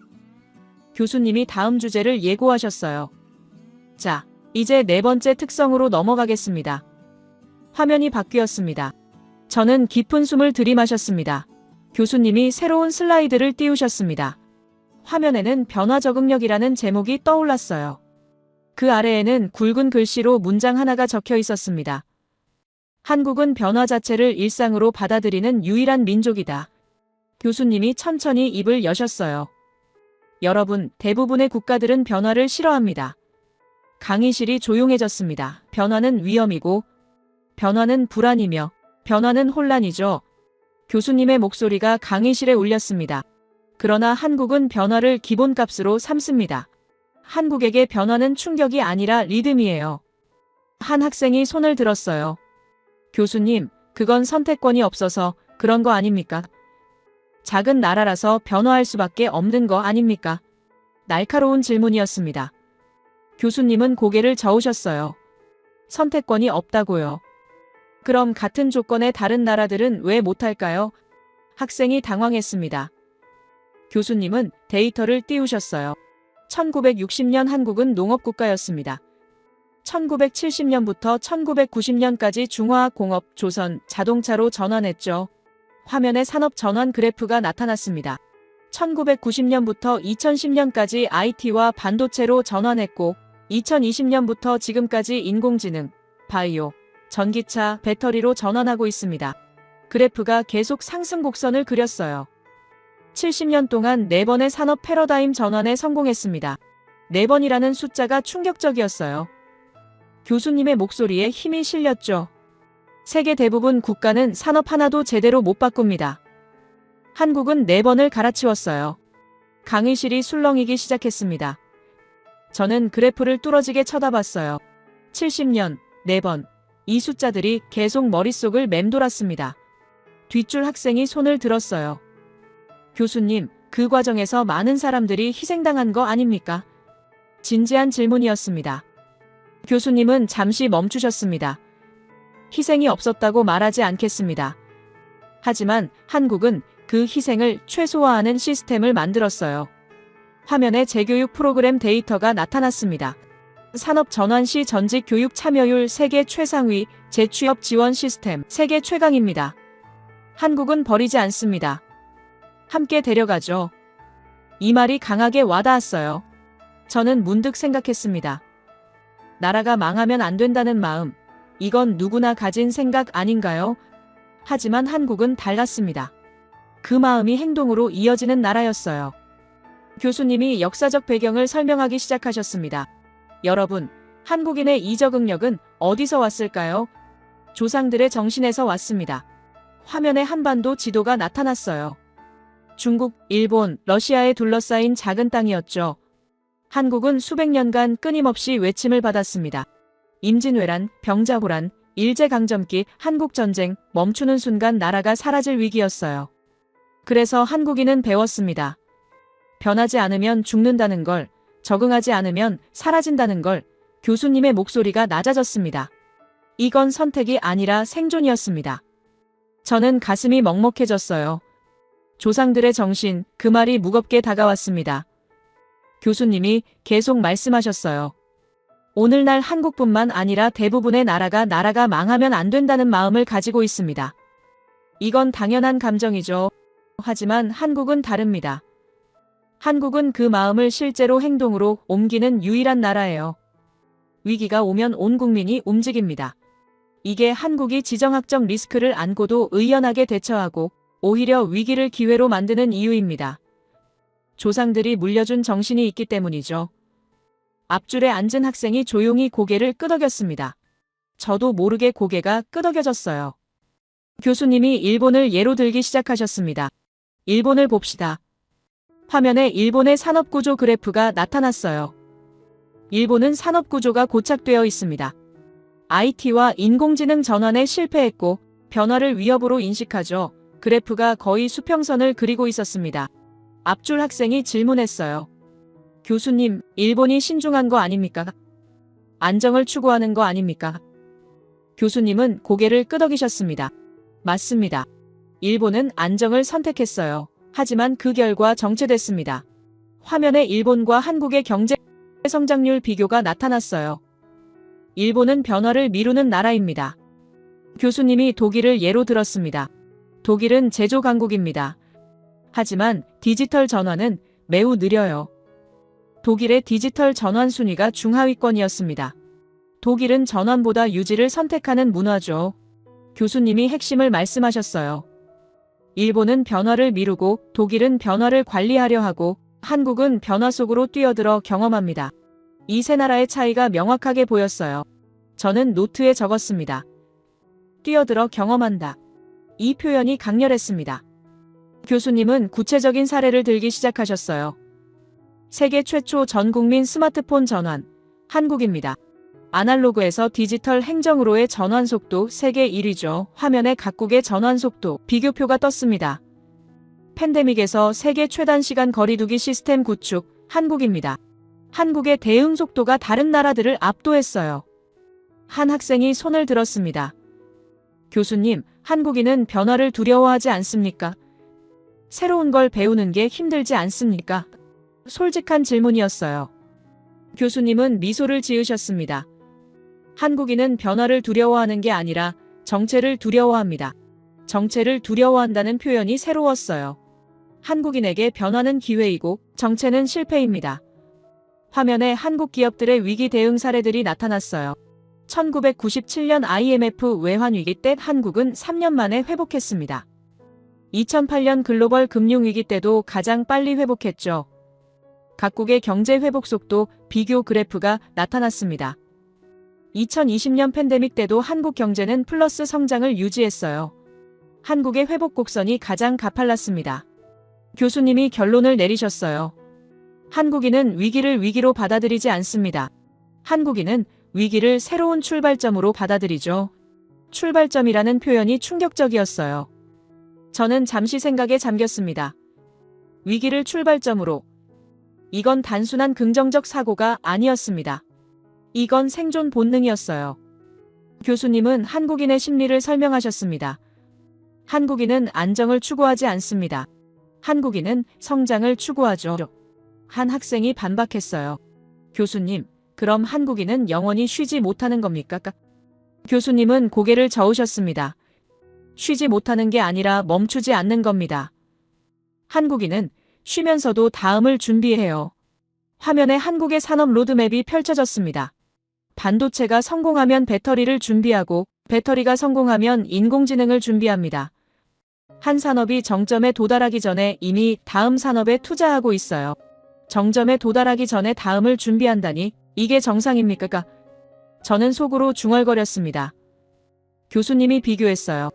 교수님이 다음 주제를 예고하셨어요. 자, 이제 네 번째 특성으로 넘어가겠습니다. 화면이 바뀌었습니다. 저는 깊은 숨을 들이마셨습니다. 교수님이 새로운 슬라이드를 띄우셨습니다. 화면에는 변화 적응력이라는 제목이 떠올랐어요. 그 아래에는 굵은 글씨로 문장 하나가 적혀 있었습니다. 한국은 변화 자체를 일상으로 받아들이는 유일한 민족이다. 교수님이 천천히 입을 여셨어요. 여러분, 대부분의 국가들은 변화를 싫어합니다. 강의실이 조용해졌습니다. 변화는 위험이고, 변화는 불안이며, 변화는 혼란이죠. 교수님의 목소리가 강의실에 울렸습니다. 그러나 한국은 변화를 기본값으로 삼습니다. 한국에게 변화는 충격이 아니라 리듬이에요. 한 학생이 손을 들었어요. 교수님, 그건 선택권이 없어서 그런 거 아닙니까? 작은 나라라서 변화할 수밖에 없는 거 아닙니까? 날카로운 질문이었습니다. 교수님은 고개를 저으셨어요. 선택권이 없다고요. 그럼 같은 조건의 다른 나라들은 왜 못할까요? 학생이 당황했습니다. 교수님은 데이터를 띄우셨어요. 1960년 한국은 농업국가였습니다. 1970년부터 1990년까지 중화학공업, 조선, 자동차로 전환했죠. 화면에 산업 전환 그래프가 나타났습니다. 1990년부터 2010년까지 IT와 반도체로 전환했고 2020년부터 지금까지 인공지능, 바이오, 전기차, 배터리로 전환하고 있습니다. 그래프가 계속 상승 곡선을 그렸어요. 70년 동안 4번의 산업 패러다임 전환에 성공했습니다. 4번이라는 숫자가 충격적이었어요. 교수님의 목소리에 힘이 실렸죠. 세계 대부분 국가는 산업 하나도 제대로 못 바꿉니다. 한국은 4번을 갈아치웠어요. 강의실이 술렁이기 시작했습니다. 저는 그래프를 뚫어지게 쳐다봤어요. 70년, 4번. 이 숫자들이 계속 머릿속을 맴돌았습니다. 뒷줄 학생이 손을 들었어요. 교수님, 그 과정에서 많은 사람들이 희생당한 거 아닙니까? 진지한 질문이었습니다. 교수님은 잠시 멈추셨습니다. 희생이 없었다고 말하지 않겠습니다. 하지만 한국은 그 희생을 최소화하는 시스템을 만들었어요. 화면에 재교육 프로그램 데이터가 나타났습니다. 산업 전환 시 전직 교육 참여율 세계 최상위, 재취업 지원 시스템 세계 최강입니다. 한국은 버리지 않습니다. 함께 데려가죠. 이 말이 강하게 와닿았어요. 저는 문득 생각했습니다. 나라가 망하면 안 된다는 마음, 이건 누구나 가진 생각 아닌가요? 하지만 한국은 달랐습니다. 그 마음이 행동으로 이어지는 나라였어요. 교수님이 역사적 배경을 설명하기 시작하셨습니다. 여러분, 한국인의 이 적응력은 어디서 왔을까요? 조상들의 정신에서 왔습니다. 화면에 한반도 지도가 나타났어요. 중국, 일본, 러시아에 둘러싸인 작은 땅이었죠. 한국은 수백 년간 끊임없이 외침을 받았습니다. 임진왜란, 병자호란, 일제강점기, 한국전쟁, 멈추는 순간 나라가 사라질 위기였어요. 그래서 한국인은 배웠습니다. 변하지 않으면 죽는다는 걸, 적응하지 않으면 사라진다는 걸. 교수님의 목소리가 낮아졌습니다. 이건 선택이 아니라 생존이었습니다. 저는 가슴이 먹먹해졌어요. 조상들의 정신, 그 말이 무겁게 다가왔습니다. 교수님이 계속 말씀하셨어요. 오늘날 한국뿐만 아니라 대부분의 나라가 망하면 안 된다는 마음을 가지고 있습니다. 이건 당연한 감정이죠. 하지만 한국은 다릅니다. 한국은 그 마음을 실제로 행동으로 옮기는 유일한 나라예요. 위기가 오면 온 국민이 움직입니다. 이게 한국이 지정학적 리스크를 안고도 의연하게 대처하고 오히려 위기를 기회로 만드는 이유입니다. 조상들이 물려준 정신이 있기 때문이죠. 앞줄에 앉은 학생이 조용히 고개를 끄덕였습니다. 저도 모르게 고개가 끄덕여졌어요. 교수님이 일본을 예로 들기 시작하셨습니다. 일본을 봅시다. 화면에 일본의 산업구조 그래프가 나타났어요. 일본은 산업구조가 고착되어 있습니다. IT와 인공지능 전환에 실패했고 변화를 위협으로 인식하죠. 그래프가 거의 수평선을 그리고 있었습니다. 앞줄 학생이 질문했어요. 교수님, 일본이 신중한 거 아닙니까? 안정을 추구하는 거 아닙니까? 교수님은 고개를 끄덕이셨습니다. 맞습니다. 일본은 안정을 선택했어요. 하지만 그 결과 정체됐습니다. 화면에 일본과 한국의 경제 성장률 비교가 나타났어요. 일본은 변화를 미루는 나라입니다. 교수님이 독일을 예로 들었습니다. 독일은 제조 강국입니다. 하지만 디지털 전환은 매우 느려요. 독일의 디지털 전환 순위가 중하위권이었습니다. 독일은 전환보다 유지를 선택하는 문화죠. 교수님이 핵심을 말씀하셨어요. 일본은 변화를 미루고 독일은 변화를 관리하려 하고 한국은 변화 속으로 뛰어들어 경험합니다. 이 세 나라의 차이가 명확하게 보였어요. 저는 노트에 적었습니다. 뛰어들어 경험한다. 이 표현이 강렬했습니다. 교수님은 구체적인 사례를 들기 시작하셨어요. 세계 최초 전 국민 스마트폰 전환, 한국입니다. 아날로그에서 디지털 행정으로의 전환 속도 세계 1위죠. 화면에 각국의 전환 속도 비교표가 떴습니다. 팬데믹에서 세계 최단 시간 거리두기 시스템 구축, 한국입니다. 한국의 대응 속도가 다른 나라들을 압도했어요. 한 학생이 손을 들었습니다. 교수님, 한국인은 변화를 두려워하지 않습니까? 새로운 걸 배우는 게 힘들지 않습니까? 솔직한 질문이었어요. 교수님은 미소를 지으셨습니다. 한국인은 변화를 두려워하는 게 아니라 정체를 두려워합니다. 정체를 두려워한다는 표현이 새로웠어요. 한국인에게 변화는 기회이고 정체는 실패입니다. 화면에 한국 기업들의 위기 대응 사례들이 나타났어요. 1997년 IMF 외환위기 때 한국은 3년 만에 회복했습니다. 2008년 글로벌 금융위기 때도 가장 빨리 회복했죠. 각국의 경제 회복 속도 비교 그래프가 나타났습니다. 2020년 팬데믹 때도 한국 경제는 플러스 성장을 유지했어요. 한국의 회복 곡선이 가장 가팔랐습니다. 교수님이 결론을 내리셨어요. 한국인은 위기를 위기로 받아들이지 않습니다. 한국인은 위기를 새로운 출발점으로 받아들이죠. 출발점이라는 표현이 충격적이었어요. 저는 잠시 생각에 잠겼습니다. 위기를 출발점으로. 이건 단순한 긍정적 사고가 아니었습니다. 이건 생존 본능이었어요. 교수님은 한국인의 심리를 설명하셨습니다. 한국인은 안정을 추구하지 않습니다. 한국인은 성장을 추구하죠. 한 학생이 반박했어요. 교수님, 그럼 한국인은 영원히 쉬지 못하는 겁니까? 교수님은 고개를 저으셨습니다. 쉬지 못하는 게 아니라 멈추지 않는 겁니다. 한국인은 쉬면서도 다음을 준비해요. 화면에 한국의 산업 로드맵이 펼쳐졌습니다. 반도체가 성공하면 배터리를 준비하고 배터리가 성공하면 인공지능을 준비합니다. 한 산업이 정점에 도달하기 전에 이미 다음 산업에 투자하고 있어요. 정점에 도달하기 전에 다음을 준비한다니 이게 정상입니까? 저는 속으로 중얼거렸습니다. 교수님이 비교했어요.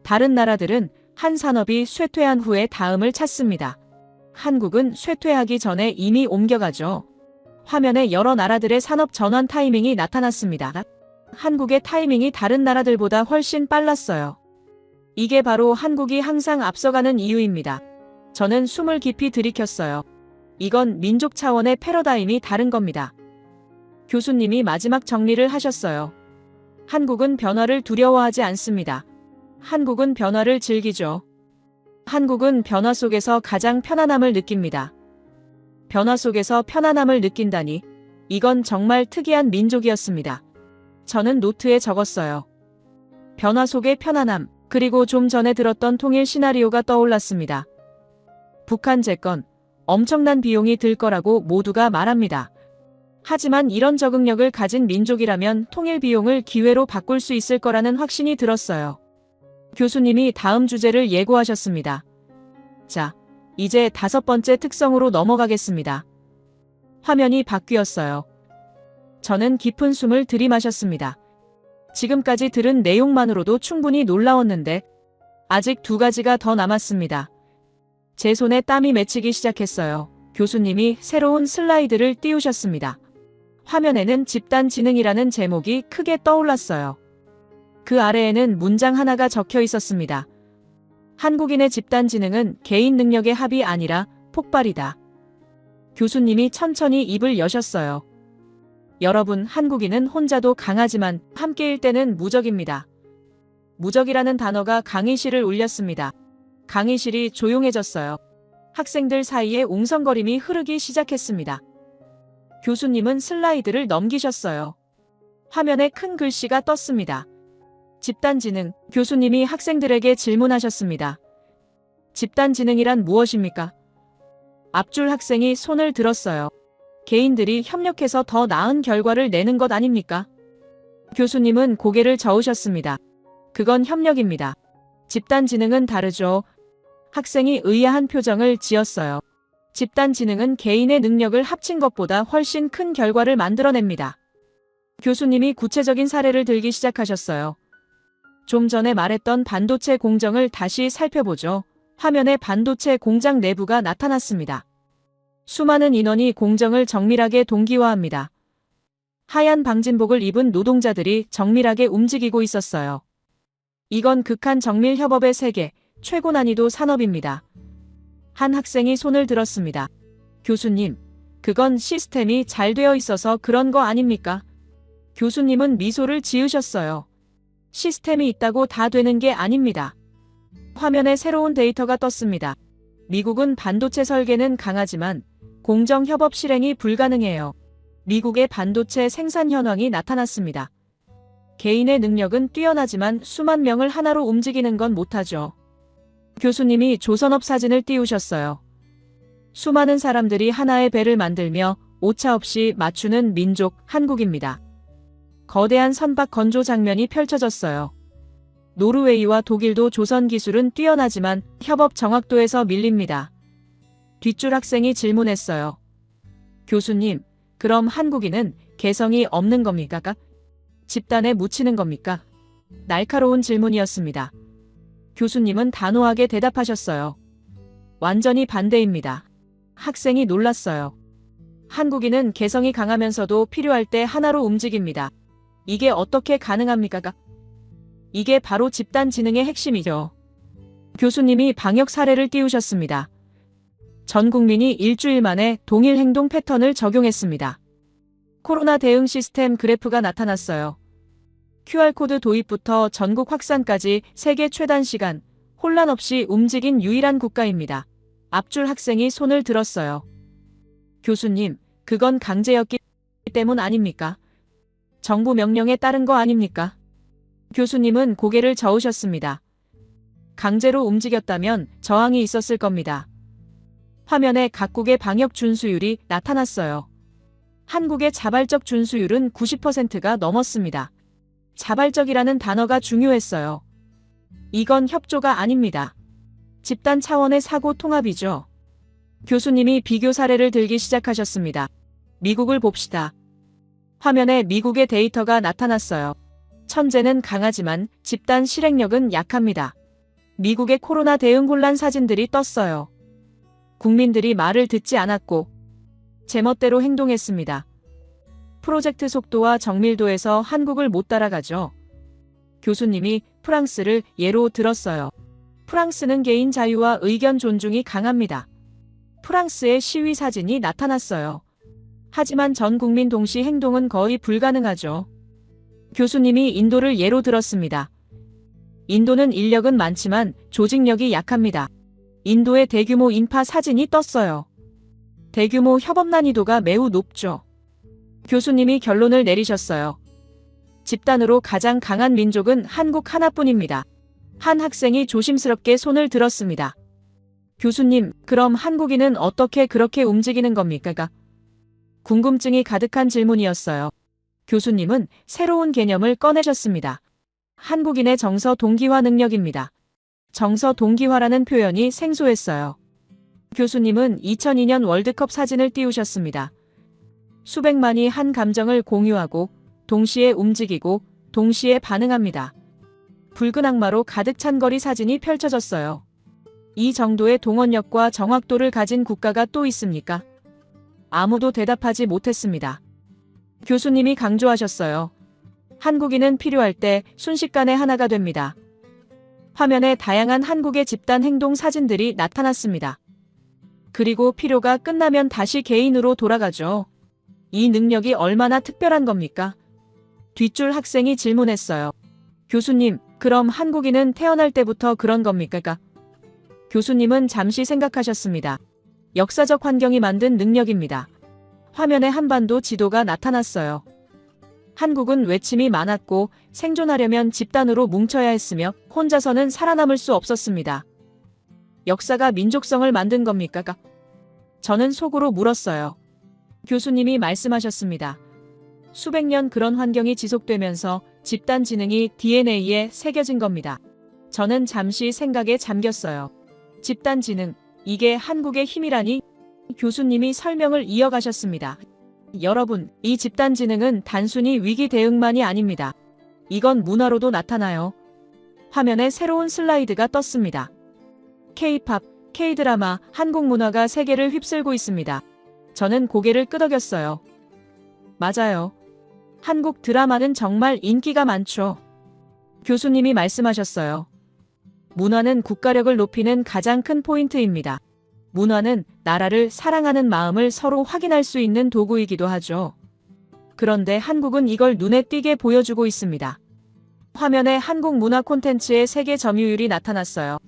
다른 나라들은 한 산업이 쇠퇴한 후에 다음을 찾습니다. 한국은 쇠퇴하기 전에 이미 옮겨가죠. 화면에 여러 나라들의 산업 전환 타이밍이 나타났습니다. 한국의 타이밍이 다른 나라들보다 훨씬 빨랐어요. 이게 바로 한국이 항상 앞서가는 이유입니다. 저는 숨을 깊이 들이켰어요. 이건 민족 차원의 패러다임이 다른 겁니다. 교수님이 마지막 정리를 하셨어요. 한국은 변화를 두려워하지 않습니다. 한국은 변화를 즐기죠. 한국은 변화 속에서 가장 편안함을 느낍니다. 변화 속에서 편안함을 느낀다니, 이건 정말 특이한 민족이었습니다. 저는 노트에 적었어요. 변화 속의 편안함, 그리고 좀 전에 들었던 통일 시나리오가 떠올랐습니다. 북한 재건, 엄청난 비용이 들 거라고 모두가 말합니다. 하지만 이런 적응력을 가진 민족이라면 통일 비용을 기회로 바꿀 수 있을 거라는 확신이 들었어요. 교수님이 다음 주제를 예고하셨습니다. 자, 이제 5번째 특성으로 넘어가겠습니다. 화면이 바뀌었어요. 저는 깊은 숨을 들이마셨습니다. 지금까지 들은 내용만으로도 충분히 놀라웠는데 아직 2가지가 더 남았습니다. 제 손에 땀이 맺히기 시작했어요. 교수님이 새로운 슬라이드를 띄우셨습니다. 화면에는 집단지능이라는 제목이 크게 떠올랐어요. 그 아래에는 문장 하나가 적혀 있었습니다. 한국인의 집단지능은 개인 능력의 합이 아니라 폭발이다. 교수님이 천천히 입을 여셨어요. 여러분, 한국인은 혼자도 강하지만 함께일 때는 무적입니다. 무적이라는 단어가 강의실을 울렸습니다. 강의실이 조용해졌어요. 학생들 사이에 웅성거림이 흐르기 시작했습니다. 교수님은 슬라이드를 넘기셨어요. 화면에 큰 글씨가 떴습니다. 집단지능, 교수님이 학생들에게 질문하셨습니다. 집단지능이란 무엇입니까? 앞줄 학생이 손을 들었어요. 개인들이 협력해서 더 나은 결과를 내는 것 아닙니까? 교수님은 고개를 저으셨습니다. 그건 협력입니다. 집단지능은 다르죠. 학생이 의아한 표정을 지었어요. 집단지능은 개인의 능력을 합친 것보다 훨씬 큰 결과를 만들어냅니다. 교수님이 구체적인 사례를 들기 시작하셨어요. 좀 전에 말했던 반도체 공정을 다시 살펴보죠. 화면에 반도체 공장 내부가 나타났습니다. 수많은 인원이 공정을 정밀하게 동기화합니다. 하얀 방진복을 입은 노동자들이 정밀하게 움직이고 있었어요. 이건 극한 정밀 협업의 세계, 최고 난이도 산업입니다. 한 학생이 손을 들었습니다. 교수님, 그건 시스템이 잘 되어 있어서 그런 거 아닙니까? 교수님은 미소를 지으셨어요. 시스템이 있다고 다 되는 게 아닙니다. 화면에 새로운 데이터가 떴습니다. 미국은 반도체 설계는 강하지만 공정 협업 실행이 불가능해요. 미국의 반도체 생산 현황이 나타났습니다. 개인의 능력은 뛰어나지만 수만 명을 하나로 움직이는 건 못하죠. 교수님이 조선업 사진을 띄우셨어요. 수많은 사람들이 하나의 배를 만들며 오차없이 맞추는 민족 한국입니다. 거대한 선박 건조 장면이 펼쳐졌어요. 노르웨이와 독일도 조선 기술은 뛰어나지만 협업 정확도에서 밀립니다. 뒷줄 학생이 질문했어요. 교수님, 그럼 한국인은 개성이 없는 겁니까? 집단에 묻히는 겁니까? 날카로운 질문이었습니다. 교수님은 단호하게 대답하셨어요. 완전히 반대입니다. 학생이 놀랐어요. 한국인은 개성이 강하면서도 필요할 때 하나로 움직입니다. 이게 어떻게 가능합니까? 이게 바로 집단 지능의 핵심이죠. 교수님이 방역 사례를 띄우셨습니다. 전 국민이 일주일 만에 동일 행동 패턴을 적용했습니다. 코로나 대응 시스템 그래프가 나타났어요. QR코드 도입부터 전국 확산까지 세계 최단 시간, 혼란 없이 움직인 유일한 국가입니다. 앞줄 학생이 손을 들었어요. 교수님, 그건 강제였기 때문 아닙니까? 정부 명령에 따른 거 아닙니까? 교수님은 고개를 저으셨습니다. 강제로 움직였다면 저항이 있었을 겁니다. 화면에 각국의 방역 준수율이 나타났어요. 한국의 자발적 준수율은 90%가 넘었습니다. 자발적이라는 단어가 중요했어요. 이건 협조가 아닙니다. 집단 차원의 사고 통합이죠. 교수님이 비교 사례를 들기 시작하셨습니다. 미국을 봅시다. 화면에 미국의 데이터가 나타났어요. 천재는 강하지만 집단 실행력은 약합니다. 미국의 코로나 대응 혼란 사진들이 떴어요. 국민들이 말을 듣지 않았고 제멋대로 행동했습니다. 프로젝트 속도와 정밀도에서 한국을 못 따라가죠. 교수님이 프랑스를 예로 들었어요. 프랑스는 개인 자유와 의견 존중이 강합니다. 프랑스의 시위 사진이 나타났어요. 하지만 전 국민 동시 행동은 거의 불가능하죠. 교수님이 인도를 예로 들었습니다. 인도는 인력은 많지만 조직력이 약합니다. 인도의 대규모 인파 사진이 떴어요. 대규모 협업 난이도가 매우 높죠. 교수님이 결론을 내리셨어요. 집단으로 가장 강한 민족은 한국 하나뿐입니다. 한 학생이 조심스럽게 손을 들었습니다. 교수님, 그럼 한국인은 어떻게 그렇게 움직이는 겁니까? 궁금증이 가득한 질문이었어요. 교수님은 새로운 개념을 꺼내셨습니다. 한국인의 정서 동기화 능력입니다. 정서 동기화라는 표현이 생소했어요. 교수님은 2002년 월드컵 사진을 띄우셨습니다. 수백만이 한 감정을 공유하고 동시에 움직이고 동시에 반응합니다. 붉은 악마로 가득 찬 거리 사진이 펼쳐졌어요. 이 정도의 동원력과 정확도를 가진 국가가 또 있습니까? 아무도 대답하지 못했습니다. 교수님이 강조하셨어요. 한국인은 필요할 때 순식간에 하나가 됩니다. 화면에 다양한 한국의 집단 행동 사진들이 나타났습니다. 그리고 필요가 끝나면 다시 개인으로 돌아가죠. 이 능력이 얼마나 특별한 겁니까? 뒷줄 학생이 질문했어요. 교수님, 그럼 한국인은 태어날 때부터 그런 겁니까? 교수님은 잠시 생각하셨습니다. 역사적 환경이 만든 능력입니다. 화면에 한반도 지도가 나타났어요. 한국은 외침이 많았고 생존하려면 집단으로 뭉쳐야 했으며 혼자서는 살아남을 수 없었습니다. 역사가 민족성을 만든 겁니까? 저는 속으로 물었어요. 교수님이 말씀하셨습니다. 수백 년 그런 환경이 지속되면서 집단 지능이 DNA에 새겨진 겁니다. 저는 잠시 생각에 잠겼어요. 집단 지능, 이게 한국의 힘이라니? 교수님이 설명을 이어가셨습니다. 여러분, 이 집단 지능은 단순히 위기 대응만이 아닙니다. 이건 문화로도 나타나요. 화면에 새로운 슬라이드가 떴습니다. K-팝, K-드라마, 한국 문화가 세계를 휩쓸고 있습니다. 저는 고개를 끄덕였어요. 맞아요. 한국 드라마는 정말 인기가 많죠. 교수님이 말씀하셨어요. 문화는 국가력을 높이는 가장 큰 포인트입니다. 문화는 나라를 사랑하는 마음을 서로 확인할 수 있는 도구이기도 하죠. 그런데 한국은 이걸 눈에 띄게 보여주고 있습니다. 화면에 한국 문화 콘텐츠의 세계 점유율이 나타났어요.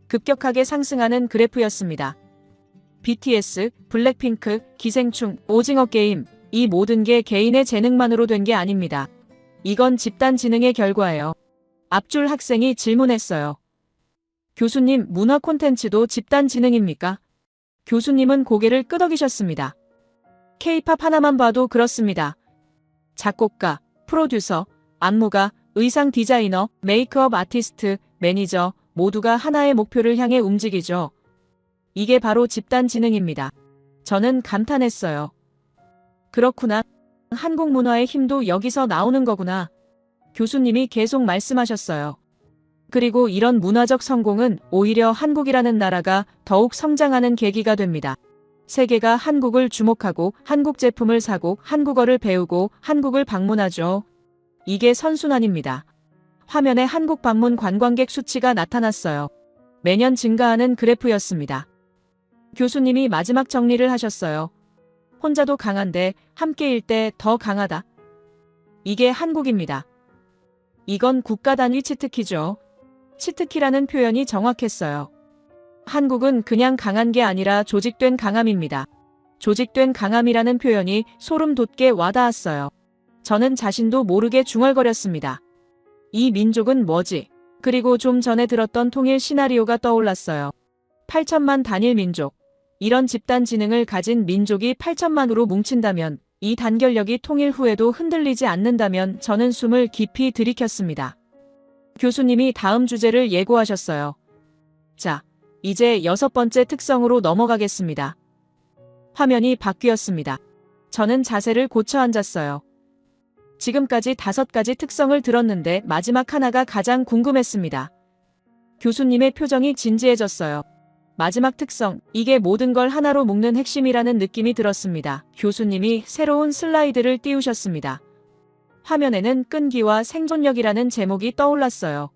급격하게 상승하는 그래프였습니다. BTS, 블랙핑크, 기생충, 오징어 게임, 이 모든 게 개인의 재능만으로 된 게 아닙니다. 이건 집단 지능의 결과예요. 앞줄 학생이 질문했어요. 교수님, 문화 콘텐츠도 집단 지능입니까? 교수님은 고개를 끄덕이셨습니다. K-팝 하나만 봐도 그렇습니다. 작곡가, 프로듀서, 안무가, 의상 디자이너, 메이크업 아티스트, 매니저 모두가 하나의 목표를 향해 움직이죠. 이게 바로 집단 지능입니다. 저는 감탄했어요. 그렇구나. 한국 문화의 힘도 여기서 나오는 거구나. 교수님이 계속 말씀하셨어요. 그리고 이런 문화적 성공은 오히려 한국이라는 나라가 더욱 성장하는 계기가 됩니다. 세계가 한국을 주목하고 한국 제품을 사고 한국어를 배우고 한국을 방문하죠. 이게 선순환입니다. 화면에 한국 방문 관광객 수치가 나타났어요. 매년 증가하는 그래프였습니다. 교수님이 마지막 정리를 하셨어요. 혼자도 강한데 함께일 때 더 강하다. 이게 한국입니다. 이건 국가 단위 치트키죠. 치트키라는 표현이 정확했어요. 한국은 그냥 강한 게 아니라 조직된 강함입니다. 조직된 강함이라는 표현이 소름 돋게 와닿았어요. 저는 자신도 모르게 중얼거렸습니다. 이 민족은 뭐지? 그리고 좀 전에 들었던 통일 시나리오가 떠올랐어요. 8천만 단일 민족. 이런 집단 지능을 가진 민족이 8천만으로 뭉친다면, 이 단결력이 통일 후에도 흔들리지 않는다면 저는 숨을 깊이 들이켰습니다. 교수님이 다음 주제를 예고하셨어요. 자, 이제 6번째 특성으로 넘어가겠습니다. 화면이 바뀌었습니다. 저는 자세를 고쳐 앉았어요. 지금까지 5가지 특성을 들었는데 마지막 하나가 가장 궁금했습니다. 교수님의 표정이 진지해졌어요. 마지막 특성, 이게 모든 걸 하나로 묶는 핵심이라는 느낌이 들었습니다. 교수님이 새로운 슬라이드를 띄우셨습니다. 화면에는 끈기와 생존력이라는 제목이 떠올랐어요.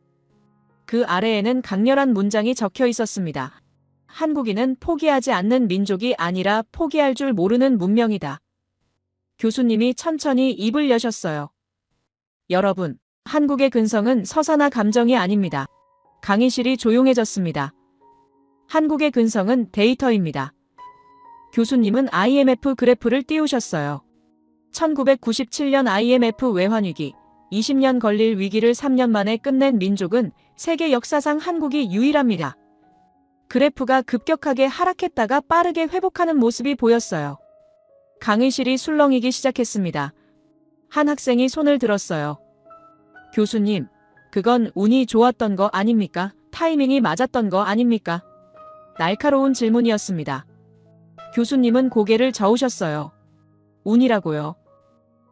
그 아래에는 강렬한 문장이 적혀 있었습니다. 한국인은 포기하지 않는 민족이 아니라 포기할 줄 모르는 문명이다. 교수님이 천천히 입을 여셨어요. 여러분, 한국의 근성은 서사나 감정이 아닙니다. 강의실이 조용해졌습니다. 한국의 근성은 데이터입니다. 교수님은 IMF 그래프를 띄우셨어요. 1997년 IMF 외환위기, 20년 걸릴 위기를 3년 만에 끝낸 민족은 세계 역사상 한국이 유일합니다. 그래프가 급격하게 하락했다가 빠르게 회복하는 모습이 보였어요. 강의실이 술렁이기 시작했습니다. 한 학생이 손을 들었어요. 교수님, 그건 운이 좋았던 거 아닙니까? 타이밍이 맞았던 거 아닙니까? 날카로운 질문이었습니다. 교수님은 고개를 저으셨어요. 운이라고요.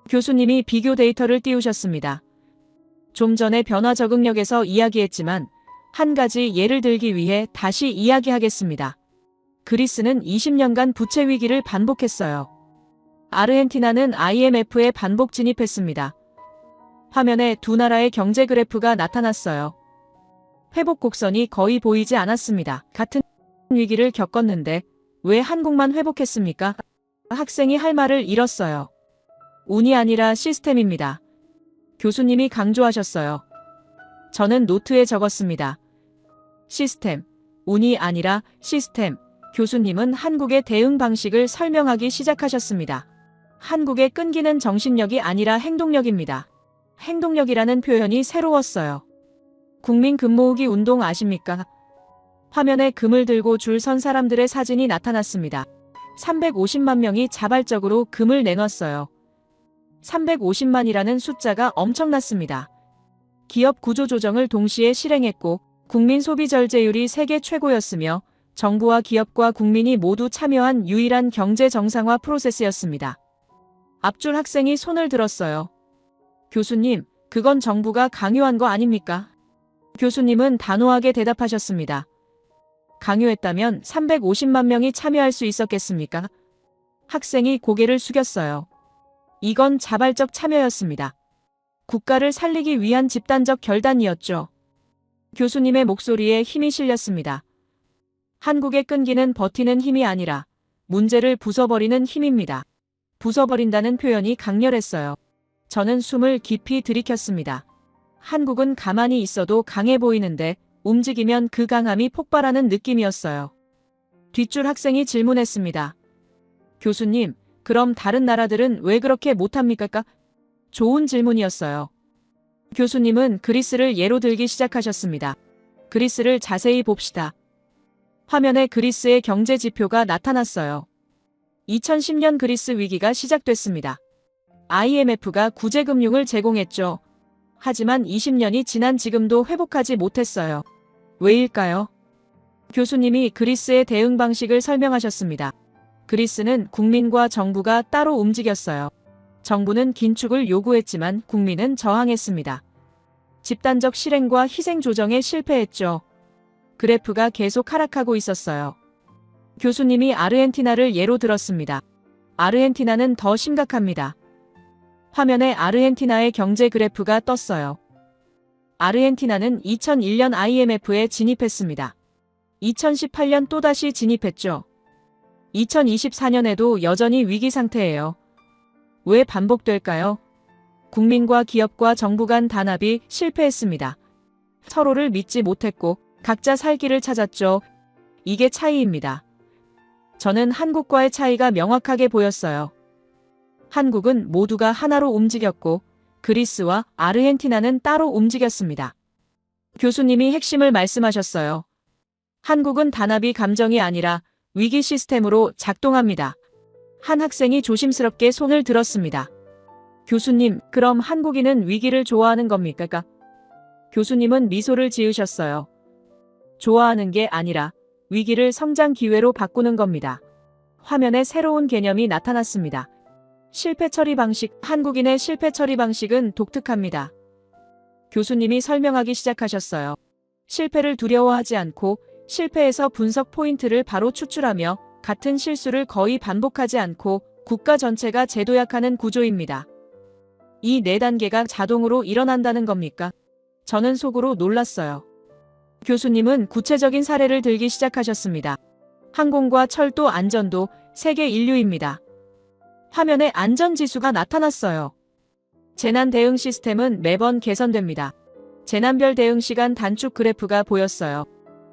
교수님이 비교 데이터를 띄우셨습니다. 좀 전에 변화 적응력에서 이야기했지만 한 가지 예를 들기 위해 다시 이야기하겠습니다. 그리스는 20년간 부채 위기를 반복했어요. 아르헨티나는 IMF에 반복 진입했습니다. 화면에 두 나라의 경제 그래프가 나타났어요. 회복 곡선이 거의 보이지 않았습니다. 같은 위기를 겪었는데 왜 한국만 회복했습니까? 학생이 할 말을 잃었어요. 운이 아니라 시스템입니다. 교수님이 강조하셨어요. 저는 노트에 적었습니다. 시스템, 운이 아니라 시스템. 교수님은 한국의 대응 방식을 설명하기 시작하셨습니다. 한국의 끈기는 정신력이 아니라 행동력입니다. 행동력이라는 표현이 새로웠어요. 국민 금 모으기 운동 아십니까? 화면에 금을 들고 줄 선 사람들의 사진이 나타났습니다. 350만 명이 자발적으로 금을 내놨어요. 350만이라는 숫자가 엄청났습니다. 기업 구조 조정을 동시에 실행했고 국민 소비 절제율이 세계 최고였으며 정부와 기업과 국민이 모두 참여한 유일한 경제 정상화 프로세스였습니다. 앞줄 학생이 손을 들었어요. 교수님, 그건 정부가 강요한 거 아닙니까? 교수님은 단호하게 대답하셨습니다. 강요했다면 350만 명이 참여할 수 있었겠습니까? 학생이 고개를 숙였어요. 이건 자발적 참여였습니다. 국가를 살리기 위한 집단적 결단이었죠. 교수님의 목소리에 힘이 실렸습니다. 한국의 끈기는 버티는 힘이 아니라 문제를 부숴버리는 힘입니다. 부숴버린다는 표현이 강렬했어요. 저는 숨을 깊이 들이켰습니다. 한국은 가만히 있어도 강해 보이는데 움직이면 그 강함이 폭발하는 느낌이었어요. 뒷줄 학생이 질문했습니다. 교수님, 그럼 다른 나라들은 왜 그렇게 못합니까? 좋은 질문이었어요. 교수님은 그리스를 예로 들기 시작하셨습니다. 그리스를 자세히 봅시다. 화면에 그리스의 경제 지표가 나타났어요. 2010년 그리스 위기가 시작됐습니다. IMF가 구제금융을 제공했죠. 하지만 20년이 지난 지금도 회복하지 못했어요. 왜일까요? 교수님이 그리스의 대응 방식을 설명하셨습니다. 그리스는 국민과 정부가 따로 움직였어요. 정부는 긴축을 요구했지만 국민은 저항했습니다. 집단적 실행과 희생 조정에 실패했죠. 그래프가 계속 하락하고 있었어요. 교수님이 아르헨티나를 예로 들었습니다. 아르헨티나는 더 심각합니다. 화면에 아르헨티나의 경제 그래프가 떴어요. 아르헨티나는 2001년 IMF에 진입했습니다. 2018년 또다시 진입했죠. 2024년에도 여전히 위기 상태예요. 왜 반복될까요? 국민과 기업과 정부 간 단합이 실패했습니다. 서로를 믿지 못했고 각자 살 길을 찾았죠. 이게 차이입니다. 저는 한국과의 차이가 명확하게 보였어요. 한국은 모두가 하나로 움직였고 그리스와 아르헨티나는 따로 움직였습니다. 교수님이 핵심을 말씀하셨어요. 한국은 단합이 감정이 아니라 위기 시스템으로 작동합니다. 한 학생이 조심스럽게 손을 들었습니다. 교수님, 그럼 한국인은 위기를 좋아하는 겁니까? 교수님은 미소를 지으셨어요. 좋아하는 게 아니라 위기를 성장 기회로 바꾸는 겁니다. 화면에 새로운 개념이 나타났습니다. 실패 처리 방식, 한국인의 실패 처리 방식은 독특합니다. 교수님이 설명하기 시작하셨어요. 실패를 두려워하지 않고 실패에서 분석 포인트를 바로 추출하며 같은 실수를 거의 반복하지 않고 국가 전체가 재도약하는 구조입니다. 이 4단계가 자동으로 일어난다는 겁니까? 저는 속으로 놀랐어요. 교수님은 구체적인 사례를 들기 시작하셨습니다. 항공과 철도 안전도 세계 인류입니다. 화면에 안전지수가 나타났어요. 재난 대응 시스템은 매번 개선됩니다. 재난별 대응 시간 단축 그래프가 보였어요.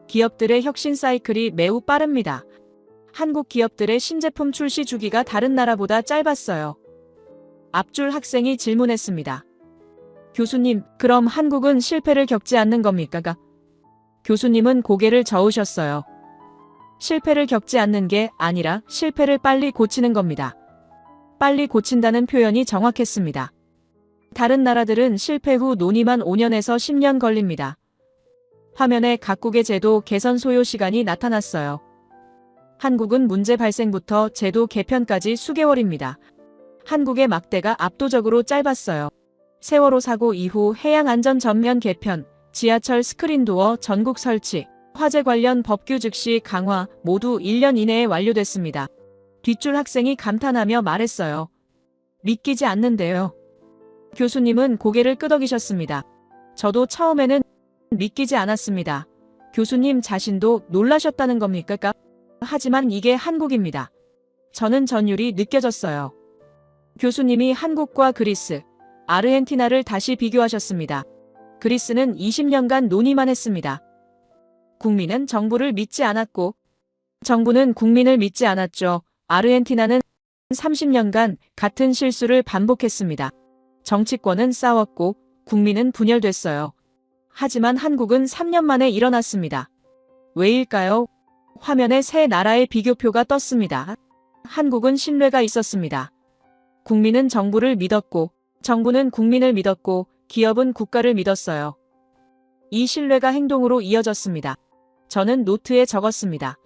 기업들의 혁신 사이클이 매우 빠릅니다. 한국 기업들의 신제품 출시 주기가 다른 나라보다 짧았어요. 앞줄 학생이 질문했습니다. 교수님, 그럼 한국은 실패를 겪지 않는 겁니까? 교수님은 고개를 저으셨어요. 실패를 겪지 않는 게 아니라 실패를 빨리 고치는 겁니다. 빨리 고친다는 표현이 정확했습니다. 다른 나라들은 실패 후 논의만 5년에서 10년 걸립니다. 화면에 각국의 제도 개선 소요 시간이 나타났어요. 한국은 문제 발생부터 제도 개편까지 수개월입니다. 한국의 막대가 압도적으로 짧았어요. 세월호 사고 이후 해양안전 전면 개편, 지하철 스크린도어 전국 설치, 화재 관련 법규 즉시 강화 모두 1년 이내에 완료됐습니다. 뒷줄 학생이 감탄하며 말했어요. 믿기지 않는데요. 교수님은 고개를 끄덕이셨습니다. 저도 처음에는 믿기지 않았습니다. 교수님 자신도 놀라셨다는 겁니까? 하지만 이게 한국입니다. 저는 전율이 느껴졌어요. 교수님이 한국과 그리스, 아르헨티나를 다시 비교하셨습니다. 그리스는 20년간 논의만 했습니다. 국민은 정부를 믿지 않았고 정부는 국민을 믿지 않았죠. 아르헨티나는 30년간 같은 실수를 반복했습니다. 정치권은 싸웠고 국민은 분열됐어요. 하지만 한국은 3년 만에 일어났습니다. 왜일까요? 화면에 세 나라의 비교표가 떴습니다. 한국은 신뢰가 있었습니다. 국민은 정부를 믿었고 정부는 국민을 믿었고 기업은 국가를 믿었어요. 이 신뢰가 행동으로 이어졌습니다. 저는 노트에 적었습니다.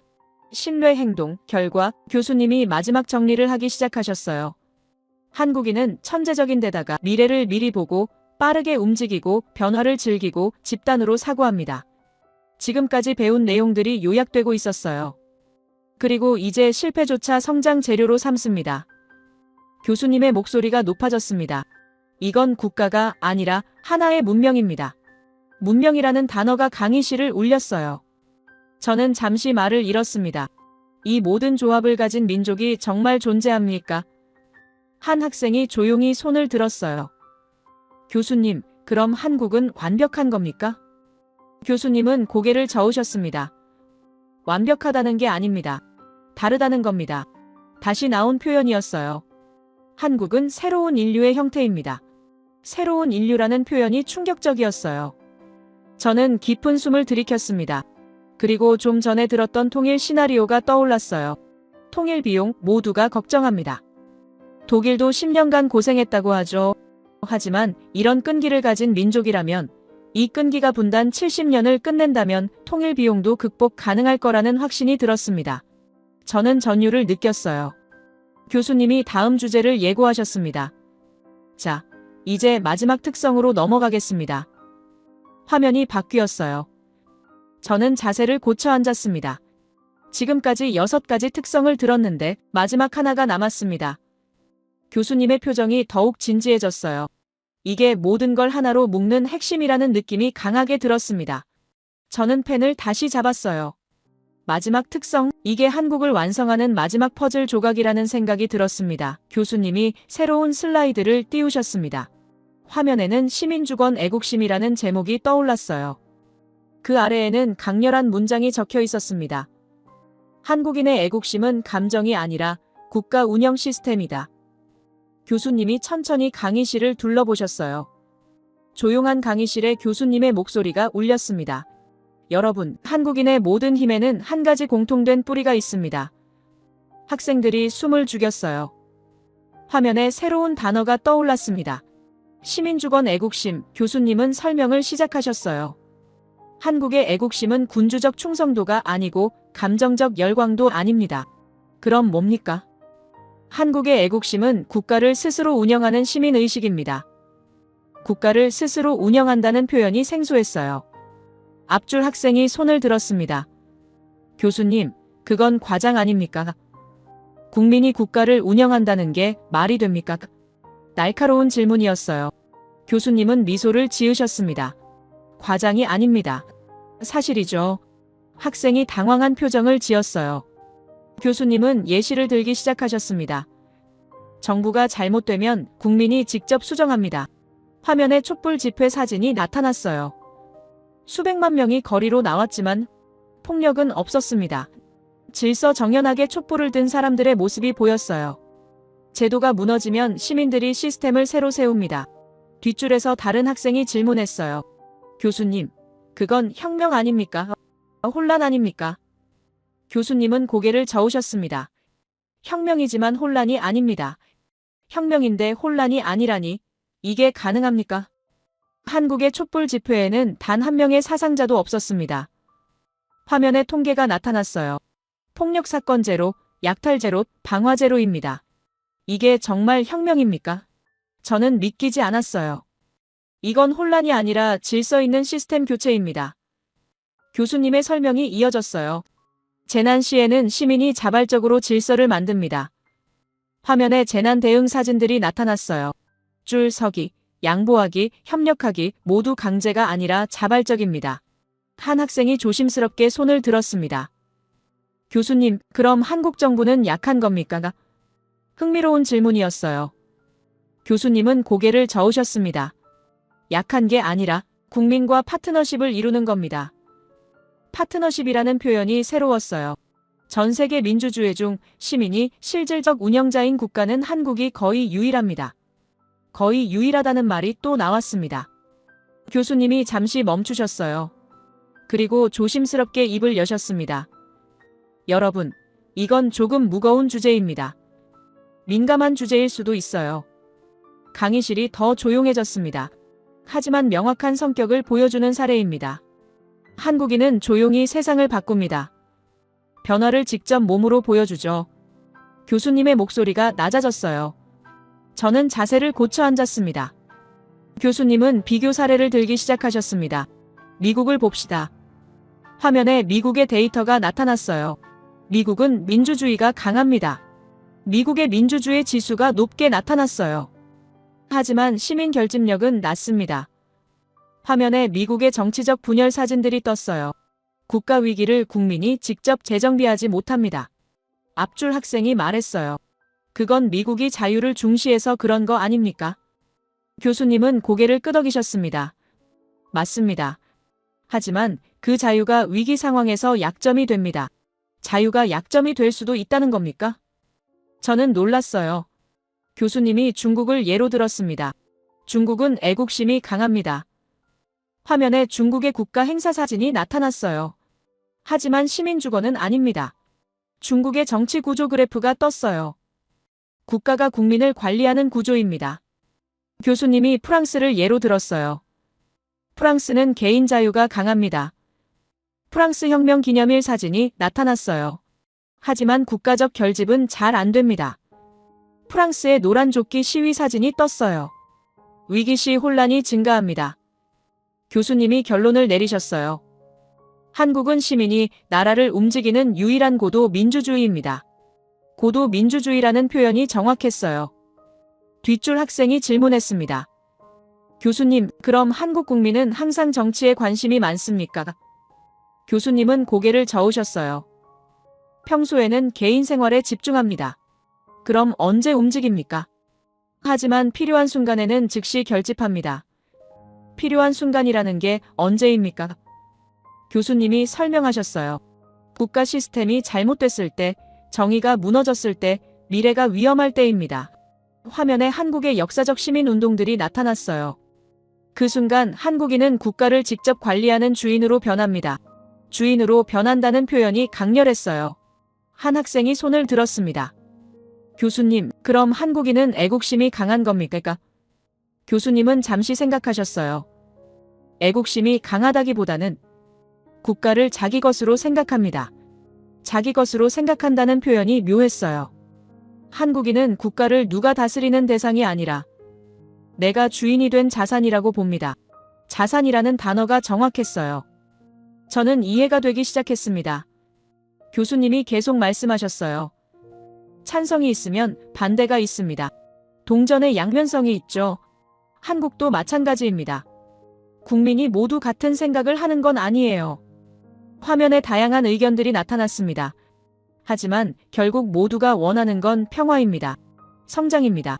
신뢰 행동, 결과, 교수님이 마지막 정리를 하기 시작하셨어요. 한국인은 천재적인 데다가 미래를 미리 보고 빠르게 움직이고 변화를 즐기고 집단으로 사고합니다. 지금까지 배운 내용들이 요약되고 있었어요. 그리고 이제 실패조차 성장 재료로 삼습니다. 교수님의 목소리가 높아졌습니다. 이건 국가가 아니라 하나의 문명입니다. 문명이라는 단어가 강의실을 울렸어요. 저는 잠시 말을 잃었습니다. 이 모든 조합을 가진 민족이 정말 존재합니까? 한 학생이 조용히 손을 들었어요. 교수님, 그럼 한국은 완벽한 겁니까? 교수님은 고개를 저으셨습니다. 완벽하다는 게 아닙니다. 다르다는 겁니다. 다시 나온 표현이었어요. 한국은 새로운 인류의 형태입니다. 새로운 인류라는 표현이 충격적이었어요. 저는 깊은 숨을 들이켰습니다. 그리고 좀 전에 들었던 통일 시나리오가 떠올랐어요. 통일 비용 모두가 걱정합니다. 독일도 10년간 고생했다고 하죠. 하지만 이런 끈기를 가진 민족이라면 이 끈기가 분단 70년을 끝낸다면 통일 비용도 극복 가능할 거라는 확신이 들었습니다. 저는 전율을 느꼈어요. 교수님이 다음 주제를 예고하셨습니다. 자, 이제 마지막 특성으로 넘어가겠습니다. 화면이 바뀌었어요. 저는 자세를 고쳐 앉았습니다. 지금까지 6가지 특성을 들었는데 마지막 하나가 남았습니다. 교수님의 표정이 더욱 진지해졌어요. 이게 모든 걸 하나로 묶는 핵심이라는 느낌이 강하게 들었습니다. 저는 펜을 다시 잡았어요. 마지막 특성, 이게 한국을 완성하는 마지막 퍼즐 조각이라는 생각이 들었습니다. 교수님이 새로운 슬라이드를 띄우셨습니다. 화면에는 시민주권 애국심이라는 제목이 떠올랐어요. 그 아래에는 강렬한 문장이 적혀 있었습니다. 한국인의 애국심은 감정이 아니라 국가 운영 시스템이다. 교수님이 천천히 강의실을 둘러보셨어요. 조용한 강의실에 교수님의 목소리가 울렸습니다. 여러분, 한국인의 모든 힘에는 한 가지 공통된 뿌리가 있습니다. 학생들이 숨을 죽였어요. 화면에 새로운 단어가 떠올랐습니다. 시민주권 애국심, 교수님은 설명을 시작하셨어요. 한국의 애국심은 군주적 충성도가 아니고 감정적 열광도 아닙니다. 그럼 뭡니까? 한국의 애국심은 국가를 스스로 운영하는 시민의식입니다. 국가를 스스로 운영한다는 표현이 생소했어요. 앞줄 학생이 손을 들었습니다. 교수님, 그건 과장 아닙니까? 국민이 국가를 운영한다는 게 말이 됩니까? 날카로운 질문이었어요. 교수님은 미소를 지으셨습니다. 과장이 아닙니다. 사실이죠. 학생이 당황한 표정을 지었어요. 교수님은 예시를 들기 시작하셨습니다. 정부가 잘못되면 국민이 직접 수정합니다. 화면에 촛불 집회 사진이 나타났어요. 수백만 명이 거리로 나왔지만 폭력은 없었습니다. 질서 정연하게 촛불을 든 사람들의 모습이 보였어요. 제도가 무너지면 시민들이 시스템을 새로 세웁니다. 뒷줄에서 다른 학생이 질문했어요. 교수님, 그건 혁명 아닙니까? 혼란 아닙니까? 교수님은 고개를 저으셨습니다. 혁명이지만 혼란이 아닙니다. 혁명인데 혼란이 아니라니, 이게 가능합니까? 한국의 촛불 집회에는 단 한 명의 사상자도 없었습니다. 화면에 통계가 나타났어요. 폭력 사건 제로, 약탈 제로, 방화 제로입니다. 이게 정말 혁명입니까? 저는 믿기지 않았어요. 이건 혼란이 아니라 질서 있는 시스템 교체입니다. 교수님의 설명이 이어졌어요. 재난 시에는 시민이 자발적으로 질서를 만듭니다. 화면에 재난 대응 사진들이 나타났어요. 줄 서기, 양보하기, 협력하기 모두 강제가 아니라 자발적입니다. 한 학생이 조심스럽게 손을 들었습니다. 교수님, 그럼 한국 정부는 약한 겁니까? 흥미로운 질문이었어요. 교수님은 고개를 저으셨습니다. 약한 게 아니라 국민과 파트너십을 이루는 겁니다. 파트너십이라는 표현이 새로웠어요. 전 세계 민주주의 중 시민이 실질적 운영자인 국가는 한국이 거의 유일합니다. 거의 유일하다는 말이 또 나왔습니다. 교수님이 잠시 멈추셨어요. 그리고 조심스럽게 입을 여셨습니다. 여러분, 이건 조금 무거운 주제입니다. 민감한 주제일 수도 있어요. 강의실이 더 조용해졌습니다. 하지만 명확한 성격을 보여주는 사례입니다. 한국인은 조용히 세상을 바꿉니다. 변화를 직접 몸으로 보여주죠. 교수님의 목소리가 낮아졌어요. 저는 자세를 고쳐 앉았습니다. 교수님은 비교 사례를 들기 시작하셨습니다. 미국을 봅시다. 화면에 미국의 데이터가 나타났어요. 미국은 민주주의가 강합니다. 미국의 민주주의 지수가 높게 나타났어요. 하지만 시민 결집력은 낮습니다. 화면에 미국의 정치적 분열 사진들이 떴어요. 국가 위기를 국민이 직접 재정비하지 못합니다. 앞줄 학생이 말했어요. 그건 미국이 자유를 중시해서 그런 거 아닙니까? 교수님은 고개를 끄덕이셨습니다. 맞습니다. 하지만 그 자유가 위기 상황에서 약점이 됩니다. 자유가 약점이 될 수도 있다는 겁니까? 저는 놀랐어요. 교수님이 중국을 예로 들었습니다. 중국은 애국심이 강합니다. 화면에 중국의 국가 행사 사진이 나타났어요. 하지만 시민 주거는 아닙니다. 중국의 정치 구조 그래프가 떴어요. 국가가 국민을 관리하는 구조입니다. 교수님이 프랑스를 예로 들었어요. 프랑스는 개인 자유가 강합니다. 프랑스 혁명 기념일 사진이 나타났어요. 하지만 국가적 결집은 잘 안 됩니다. 프랑스의 노란 조끼 시위 사진이 떴어요. 위기 시 혼란이 증가합니다. 교수님이 결론을 내리셨어요. 한국은 시민이 나라를 움직이는 유일한 고도 민주주의입니다. 고도 민주주의라는 표현이 정확했어요. 뒷줄 학생이 질문했습니다. 교수님, 그럼 한국 국민은 항상 정치에 관심이 많습니까? 교수님은 고개를 저으셨어요. 평소에는 개인 생활에 집중합니다. 그럼 언제 움직입니까? 하지만 필요한 순간에는 즉시 결집합니다. 필요한 순간이라는 게 언제입니까? 교수님이 설명하셨어요. 국가 시스템이 잘못됐을 때, 정의가 무너졌을 때, 미래가 위험할 때입니다. 화면에 한국의 역사적 시민운동들이 나타났어요. 그 순간 한국인은 국가를 직접 관리하는 주인으로 변합니다. 주인으로 변한다는 표현이 강렬했어요. 한 학생이 손을 들었습니다. 교수님, 그럼 한국인은 애국심이 강한 겁니까? 교수님은 잠시 생각하셨어요. 애국심이 강하다기보다는 국가를 자기 것으로 생각합니다. 자기 것으로 생각한다는 표현이 묘했어요. 한국인은 국가를 누가 다스리는 대상이 아니라 내가 주인이 된 자산이라고 봅니다. 자산이라는 단어가 정확했어요. 저는 이해가 되기 시작했습니다. 교수님이 계속 말씀하셨어요. 찬성이 있으면 반대가 있습니다. 동전의 양면성이 있죠. 한국도 마찬가지입니다. 국민이 모두 같은 생각을 하는 건 아니에요. 화면에 다양한 의견들이 나타났습니다. 하지만 결국 모두가 원하는 건 평화입니다. 성장입니다.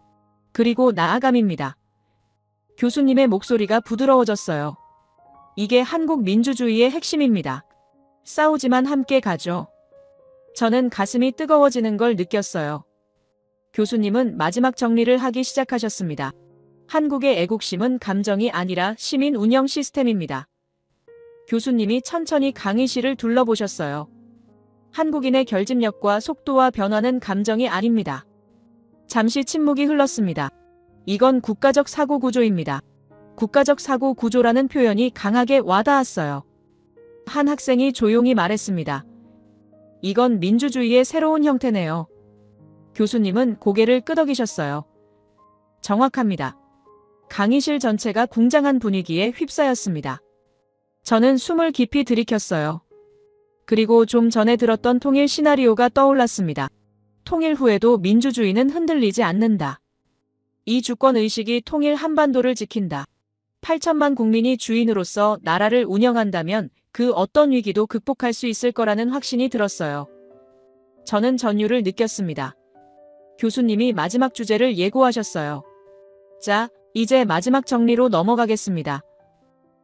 그리고 나아감입니다. 교수님의 목소리가 부드러워졌어요. 이게 한국 민주주의의 핵심입니다. 싸우지만 함께 가죠. 저는 가슴이 뜨거워지는 걸 느꼈어요. 교수님은 마지막 정리를 하기 시작하셨습니다. 한국의 애국심은 감정이 아니라 시민 운영 시스템입니다. 교수님이 천천히 강의실을 둘러보셨어요. 한국인의 결집력과 속도와 변화는 감정이 아닙니다. 잠시 침묵이 흘렀습니다. 이건 국가적 사고 구조입니다. 국가적 사고 구조라는 표현이 강하게 와닿았어요. 한 학생이 조용히 말했습니다. 이건 민주주의의 새로운 형태네요. 교수님은 고개를 끄덕이셨어요. 정확합니다. 강의실 전체가 웅장한 분위기에 휩싸였습니다. 저는 숨을 깊이 들이켰어요. 그리고 좀 전에 들었던 통일 시나리오가 떠올랐습니다. 통일 후에도 민주주의는 흔들리지 않는다. 이 주권의식이 통일 한반도를 지킨다. 8천만 국민이 주인으로서 나라를 운영한다면 그 어떤 위기도 극복할 수 있을 거라는 확신이 들었어요. 저는 전율을 느꼈습니다. 교수님이 마지막 주제를 예고하셨어요. 자, 이제 마지막 정리로 넘어가겠습니다.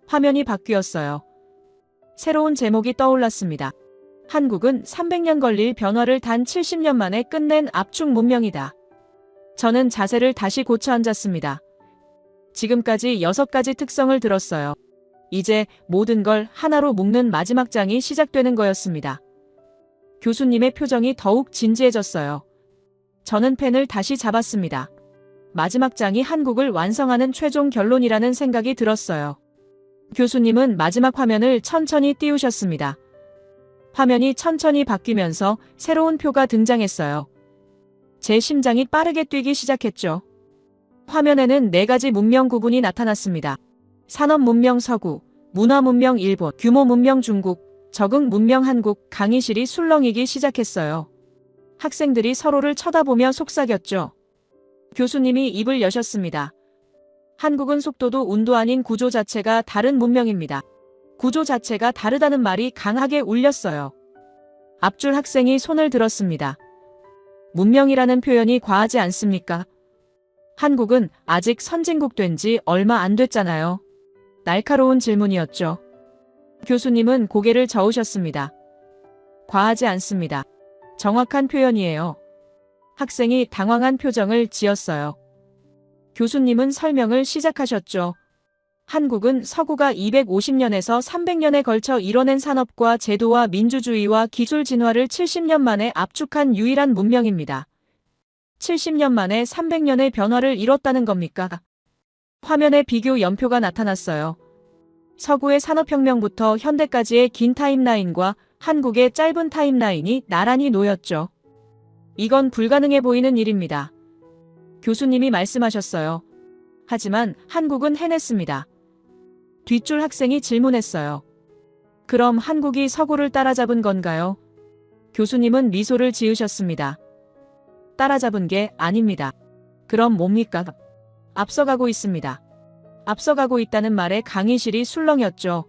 화면이 바뀌었어요. 새로운 제목이 떠올랐습니다. 한국은 300년 걸릴 변화를 단 70년 만에 끝낸 압축 문명이다. 저는 자세를 다시 고쳐 앉았습니다. 지금까지 6가지 특성을 들었어요. 이제 모든 걸 하나로 묶는 마지막 장이 시작되는 거였습니다. 교수님의 표정이 더욱 진지해졌어요. 저는 펜을 다시 잡았습니다. 마지막 장이 한국을 완성하는 최종 결론이라는 생각이 들었어요. 교수님은 마지막 화면을 천천히 띄우셨습니다. 화면이 천천히 바뀌면서 새로운 표가 등장했어요. 제 심장이 빠르게 뛰기 시작했죠. 화면에는 4가지 문명 구분이 나타났습니다. 산업 문명 서구, 문화 문명 일본, 규모 문명 중국, 적응 문명 한국. 강의실이 술렁이기 시작했어요. 학생들이 서로를 쳐다보며 속삭였죠. 교수님이 입을 여셨습니다. 한국은 속도도 운도 아닌 구조 자체가 다른 문명입니다. 구조 자체가 다르다는 말이 강하게 울렸어요. 앞줄 학생이 손을 들었습니다. 문명이라는 표현이 과하지 않습니까? 한국은 아직 선진국 된 지 얼마 안 됐잖아요. 날카로운 질문이었죠. 교수님은 고개를 저으셨습니다. 과하지 않습니다. 정확한 표현이에요. 학생이 당황한 표정을 지었어요. 교수님은 설명을 시작하셨죠. 한국은 서구가 250년에서 300년에 걸쳐 이뤄낸 산업과 제도와 민주주의와 기술 진화를 70년 만에 압축한 유일한 문명입니다. 70년 만에 300년의 변화를 이뤘다는 겁니까? 화면에 비교 연표가 나타났어요. 서구의 산업혁명부터 현대까지의 긴 타임라인과 한국의 짧은 타임라인이 나란히 놓였죠. 이건 불가능해 보이는 일입니다. 교수님이 말씀하셨어요. 하지만 한국은 해냈습니다. 뒷줄 학생이 질문했어요. 그럼 한국이 서구를 따라잡은 건가요? 교수님은 미소를 지으셨습니다. 따라잡은 게 아닙니다. 그럼 뭡니까? 앞서가고 있습니다. 앞서가고 있다는 말에 강의실이 술렁였죠.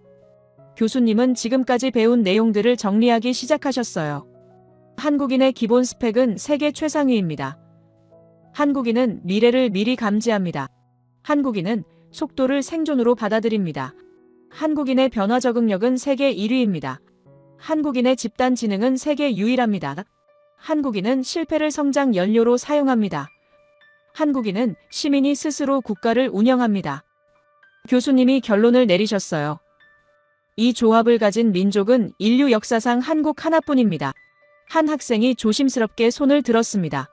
교수님은 지금까지 배운 내용들을 정리하기 시작하셨어요. 한국인의 기본 스펙은 세계 최상위입니다. 한국인은 미래를 미리 감지합니다. 한국인은 속도를 생존으로 받아들입니다. 한국인의 변화 적응력은 세계 1위입니다. 한국인의 집단 지능은 세계 유일합니다. 한국인은 실패를 성장 연료로 사용합니다. 한국인은 시민이 스스로 국가를 운영합니다. 교수님이 결론을 내리셨어요. 이 조합을 가진 민족은 인류 역사상 한국 하나뿐입니다. 한 학생이 조심스럽게 손을 들었습니다.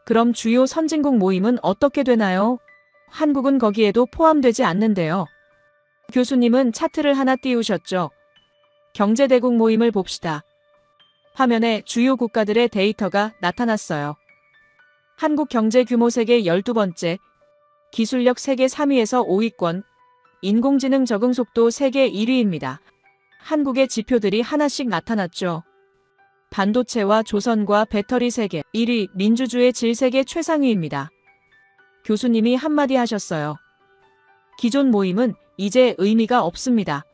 그럼 주요 선진국 모임은 어떻게 되나요? 한국은 거기에도 포함되지 않는데요. 교수님은 차트를 하나 띄우셨죠. 경제대국 모임을 봅시다. 화면에 주요 국가들의 데이터가 나타났어요. 한국 경제 규모 세계 12번째, 기술력 세계 3위에서 5위권, 인공지능 적응 속도 세계 1위입니다. 한국의 지표들이 하나씩 나타났죠. 반도체와 조선과 배터리 세계 1위, 민주주의 질 세계 최상위입니다. 교수님이 한마디 하셨어요. 기존 모임은 이제 의미가 없습니다.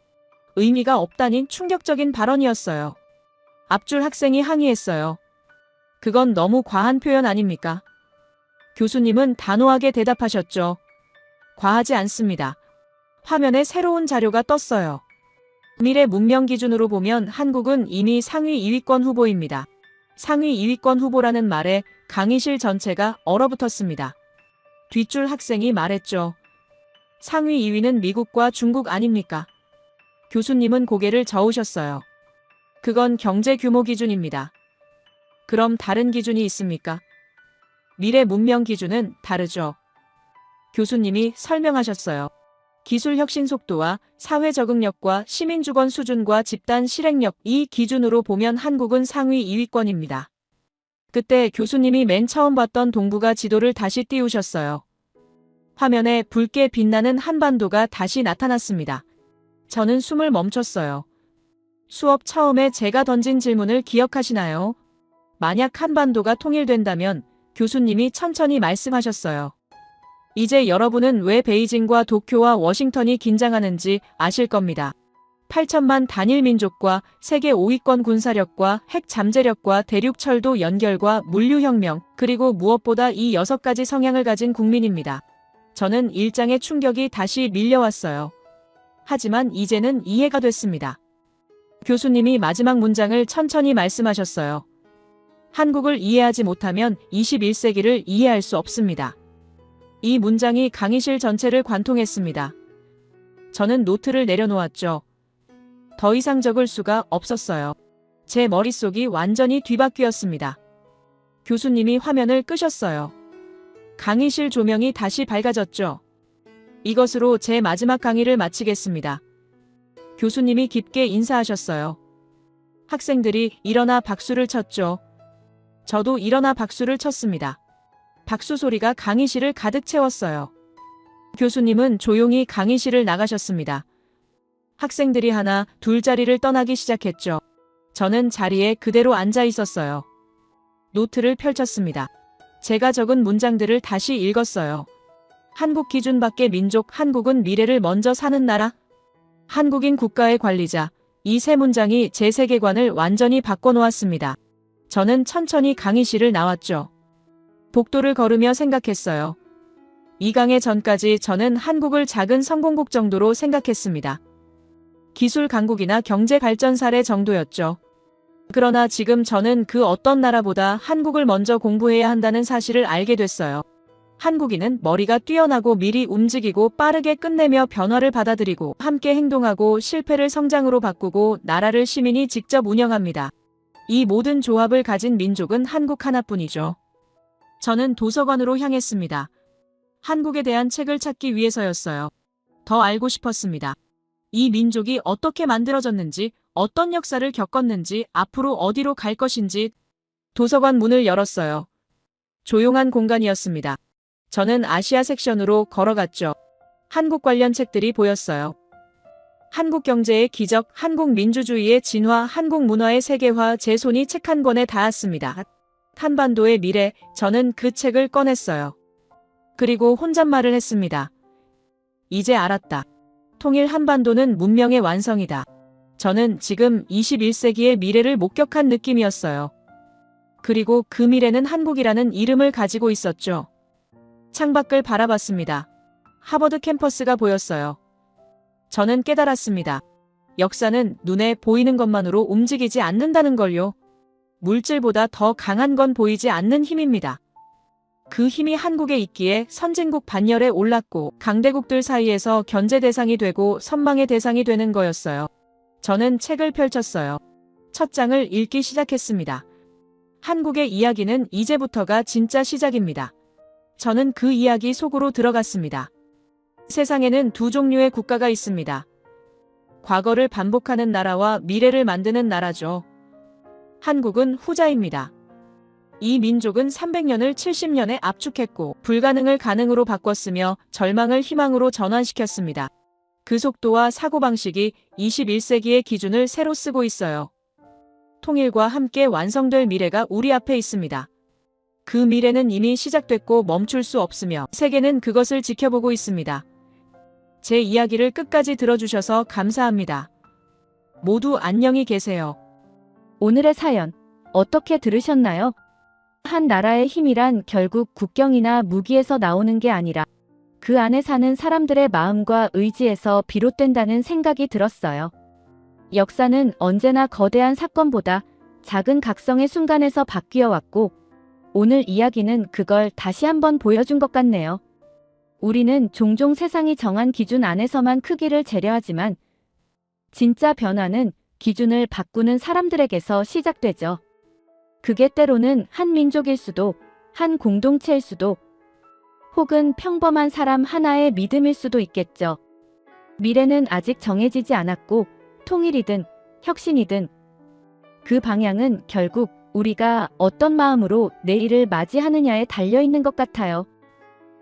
의미가 없다니 충격적인 발언이었어요. 앞줄 학생이 항의했어요. 그건 너무 과한 표현 아닙니까? 교수님은 단호하게 대답하셨죠. 과하지 않습니다. 화면에 새로운 자료가 떴어요. 미래 문명 기준으로 보면 한국은 이미 상위 2위권 후보입니다. 상위 2위권 후보라는 말에 강의실 전체가 얼어붙었습니다. 뒷줄 학생이 말했죠. 상위 2위는 미국과 중국 아닙니까? 교수님은 고개를 저으셨어요. 그건 경제 규모 기준입니다. 그럼 다른 기준이 있습니까? 미래 문명 기준은 다르죠. 교수님이 설명하셨어요. 기술 혁신 속도와 사회 적응력과 시민 주권 수준과 집단 실행력, 이 기준으로 보면 한국은 상위 2위권입니다. 그때 교수님이 맨 처음 봤던 동북아 지도를 다시 띄우셨어요. 화면에 붉게 빛나는 한반도가 다시 나타났습니다. 저는 숨을 멈췄어요. 수업 처음에 제가 던진 질문을 기억하시나요? 만약 한반도가 통일된다면 교수님이 천천히 말씀하셨어요. 이제 여러분은 왜 베이징과 도쿄와 워싱턴이 긴장하는지 아실 겁니다. 8천만 단일 민족과 세계 5위권 군사력과 핵 잠재력과 대륙 철도 연결과 물류혁명, 그리고 무엇보다 이 6가지 성향을 가진 국민입니다. 저는 일장의 충격이 다시 밀려왔어요. 하지만 이제는 이해가 됐습니다. 교수님이 마지막 문장을 천천히 말씀하셨어요. 한국을 이해하지 못하면 21세기를 이해할 수 없습니다. 이 문장이 강의실 전체를 관통했습니다. 저는 노트를 내려놓았죠. 더 이상 적을 수가 없었어요. 제 머릿속이 완전히 뒤바뀌었습니다. 교수님이 화면을 끄셨어요. 강의실 조명이 다시 밝아졌죠. 이것으로 제 마지막 강의를 마치겠습니다. 교수님이 깊게 인사하셨어요. 학생들이 일어나 박수를 쳤죠. 저도 일어나 박수를 쳤습니다. 박수 소리가 강의실을 가득 채웠어요. 교수님은 조용히 강의실을 나가셨습니다. 학생들이 하나, 둘 자리를 떠나기 시작했죠. 저는 자리에 그대로 앉아 있었어요. 노트를 펼쳤습니다. 제가 적은 문장들을 다시 읽었어요. 한국 기준 밖의 민족, 한국은 미래를 먼저 사는 나라, 한국인 국가의 관리자, 이 세 문장이 제 세계관을 완전히 바꿔놓았습니다. 저는 천천히 강의실을 나왔죠. 복도를 걸으며 생각했어요. 이 강의 전까지 저는 한국을 작은 성공국 정도로 생각했습니다. 기술 강국이나 경제 발전 사례 정도였죠. 그러나 지금 저는 그 어떤 나라보다 한국을 먼저 공부해야 한다는 사실을 알게 됐어요. 한국인은 머리가 뛰어나고 미리 움직이고 빠르게 끝내며 변화를 받아들이고 함께 행동하고 실패를 성장으로 바꾸고 나라를 시민이 직접 운영합니다. 이 모든 조합을 가진 민족은 한국 하나뿐이죠. 저는 도서관으로 향했습니다. 한국에 대한 책을 찾기 위해서였어요. 더 알고 싶었습니다. 이 민족이 어떻게 만들어졌는지, 어떤 역사를 겪었는지, 앞으로 어디로 갈 것인지. 도서관 문을 열었어요. 조용한 공간이었습니다. 저는 아시아 섹션으로 걸어갔죠. 한국 관련 책들이 보였어요. 한국 경제의 기적, 한국 민주주의의 진화, 한국 문화의 세계화, 제 손이 책 한 권에 닿았습니다. 한반도의 미래, 저는 그 책을 꺼냈어요. 그리고 혼잣말을 했습니다. 이제 알았다. 통일 한반도는 문명의 완성이다. 저는 지금 21세기의 미래를 목격한 느낌이었어요. 그리고 그 미래는 한국이라는 이름을 가지고 있었죠. 창밖을 바라봤습니다. 하버드 캠퍼스가 보였어요. 저는 깨달았습니다. 역사는 눈에 보이는 것만으로 움직이지 않는다는 걸요. 물질보다 더 강한 건 보이지 않는 힘입니다. 그 힘이 한국에 있기에 선진국 반열에 올랐고 강대국들 사이에서 견제 대상이 되고 선망의 대상이 되는 거였어요. 저는 책을 펼쳤어요. 첫 장을 읽기 시작했습니다. 한국의 이야기는 이제부터가 진짜 시작입니다. 저는 그 이야기 속으로 들어갔습니다. 세상에는 두 종류의 국가가 있습니다. 과거를 반복하는 나라와 미래를 만드는 나라죠. 한국은 후자입니다. 이 민족은 300년을 70년에 압축했고 불가능을 가능으로 바꿨으며 절망을 희망으로 전환시켰습니다. 그 속도와 사고방식이 21세기의 기준을 새로 쓰고 있어요. 통일과 함께 완성될 미래가 우리 앞에 있습니다. 그 미래는 이미 시작됐고 멈출 수 없으며 세계는 그것을 지켜보고 있습니다. 제 이야기를 끝까지 들어주셔서 감사합니다. 모두 안녕히 계세요. 오늘의 사연 어떻게 들으셨나요? 한 나라의 힘이란 결국 국경이나 무기에서 나오는 게 아니라 그 안에 사는 사람들의 마음과 의지에서 비롯된다는 생각이 들었어요. 역사는 언제나 거대한 사건보다 작은 각성의 순간에서 바뀌어 왔고 오늘 이야기는 그걸 다시 한번 보여준 것 같네요. 우리는 종종 세상이 정한 기준 안에서만 크기를 재려하지만 진짜 변화는 기준을 바꾸는 사람들에게서 시작되죠. 그게 때로는 한 민족일 수도, 한 공동체일 수도, 혹은 평범한 사람 하나의 믿음일 수도 있겠죠. 미래는 아직 정해지지 않았고 통일이든 혁신이든 그 방향은 결국 우리가 어떤 마음으로 내일을 맞이하느냐에 달려있는 것 같아요.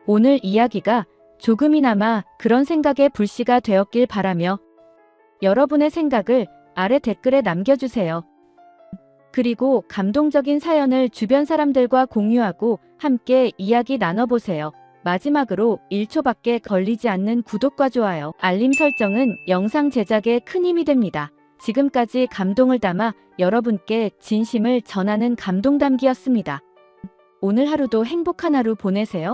오늘 이야기가 조금이나마 그런 생각의 불씨가 되었길 바라며 여러분의 생각을 아래 댓글에 남겨주세요. 그리고 감동적인 사연을 주변 사람들과 공유하고 함께 이야기 나눠보세요. 마지막으로 1초밖에 걸리지 않는 구독과 좋아요, 알림 설정은 영상 제작에 큰 힘이 됩니다. 지금까지 감동을 담아 여러분께 진심을 전하는 감동담기였습니다. 오늘 하루도 행복한 하루 보내세요.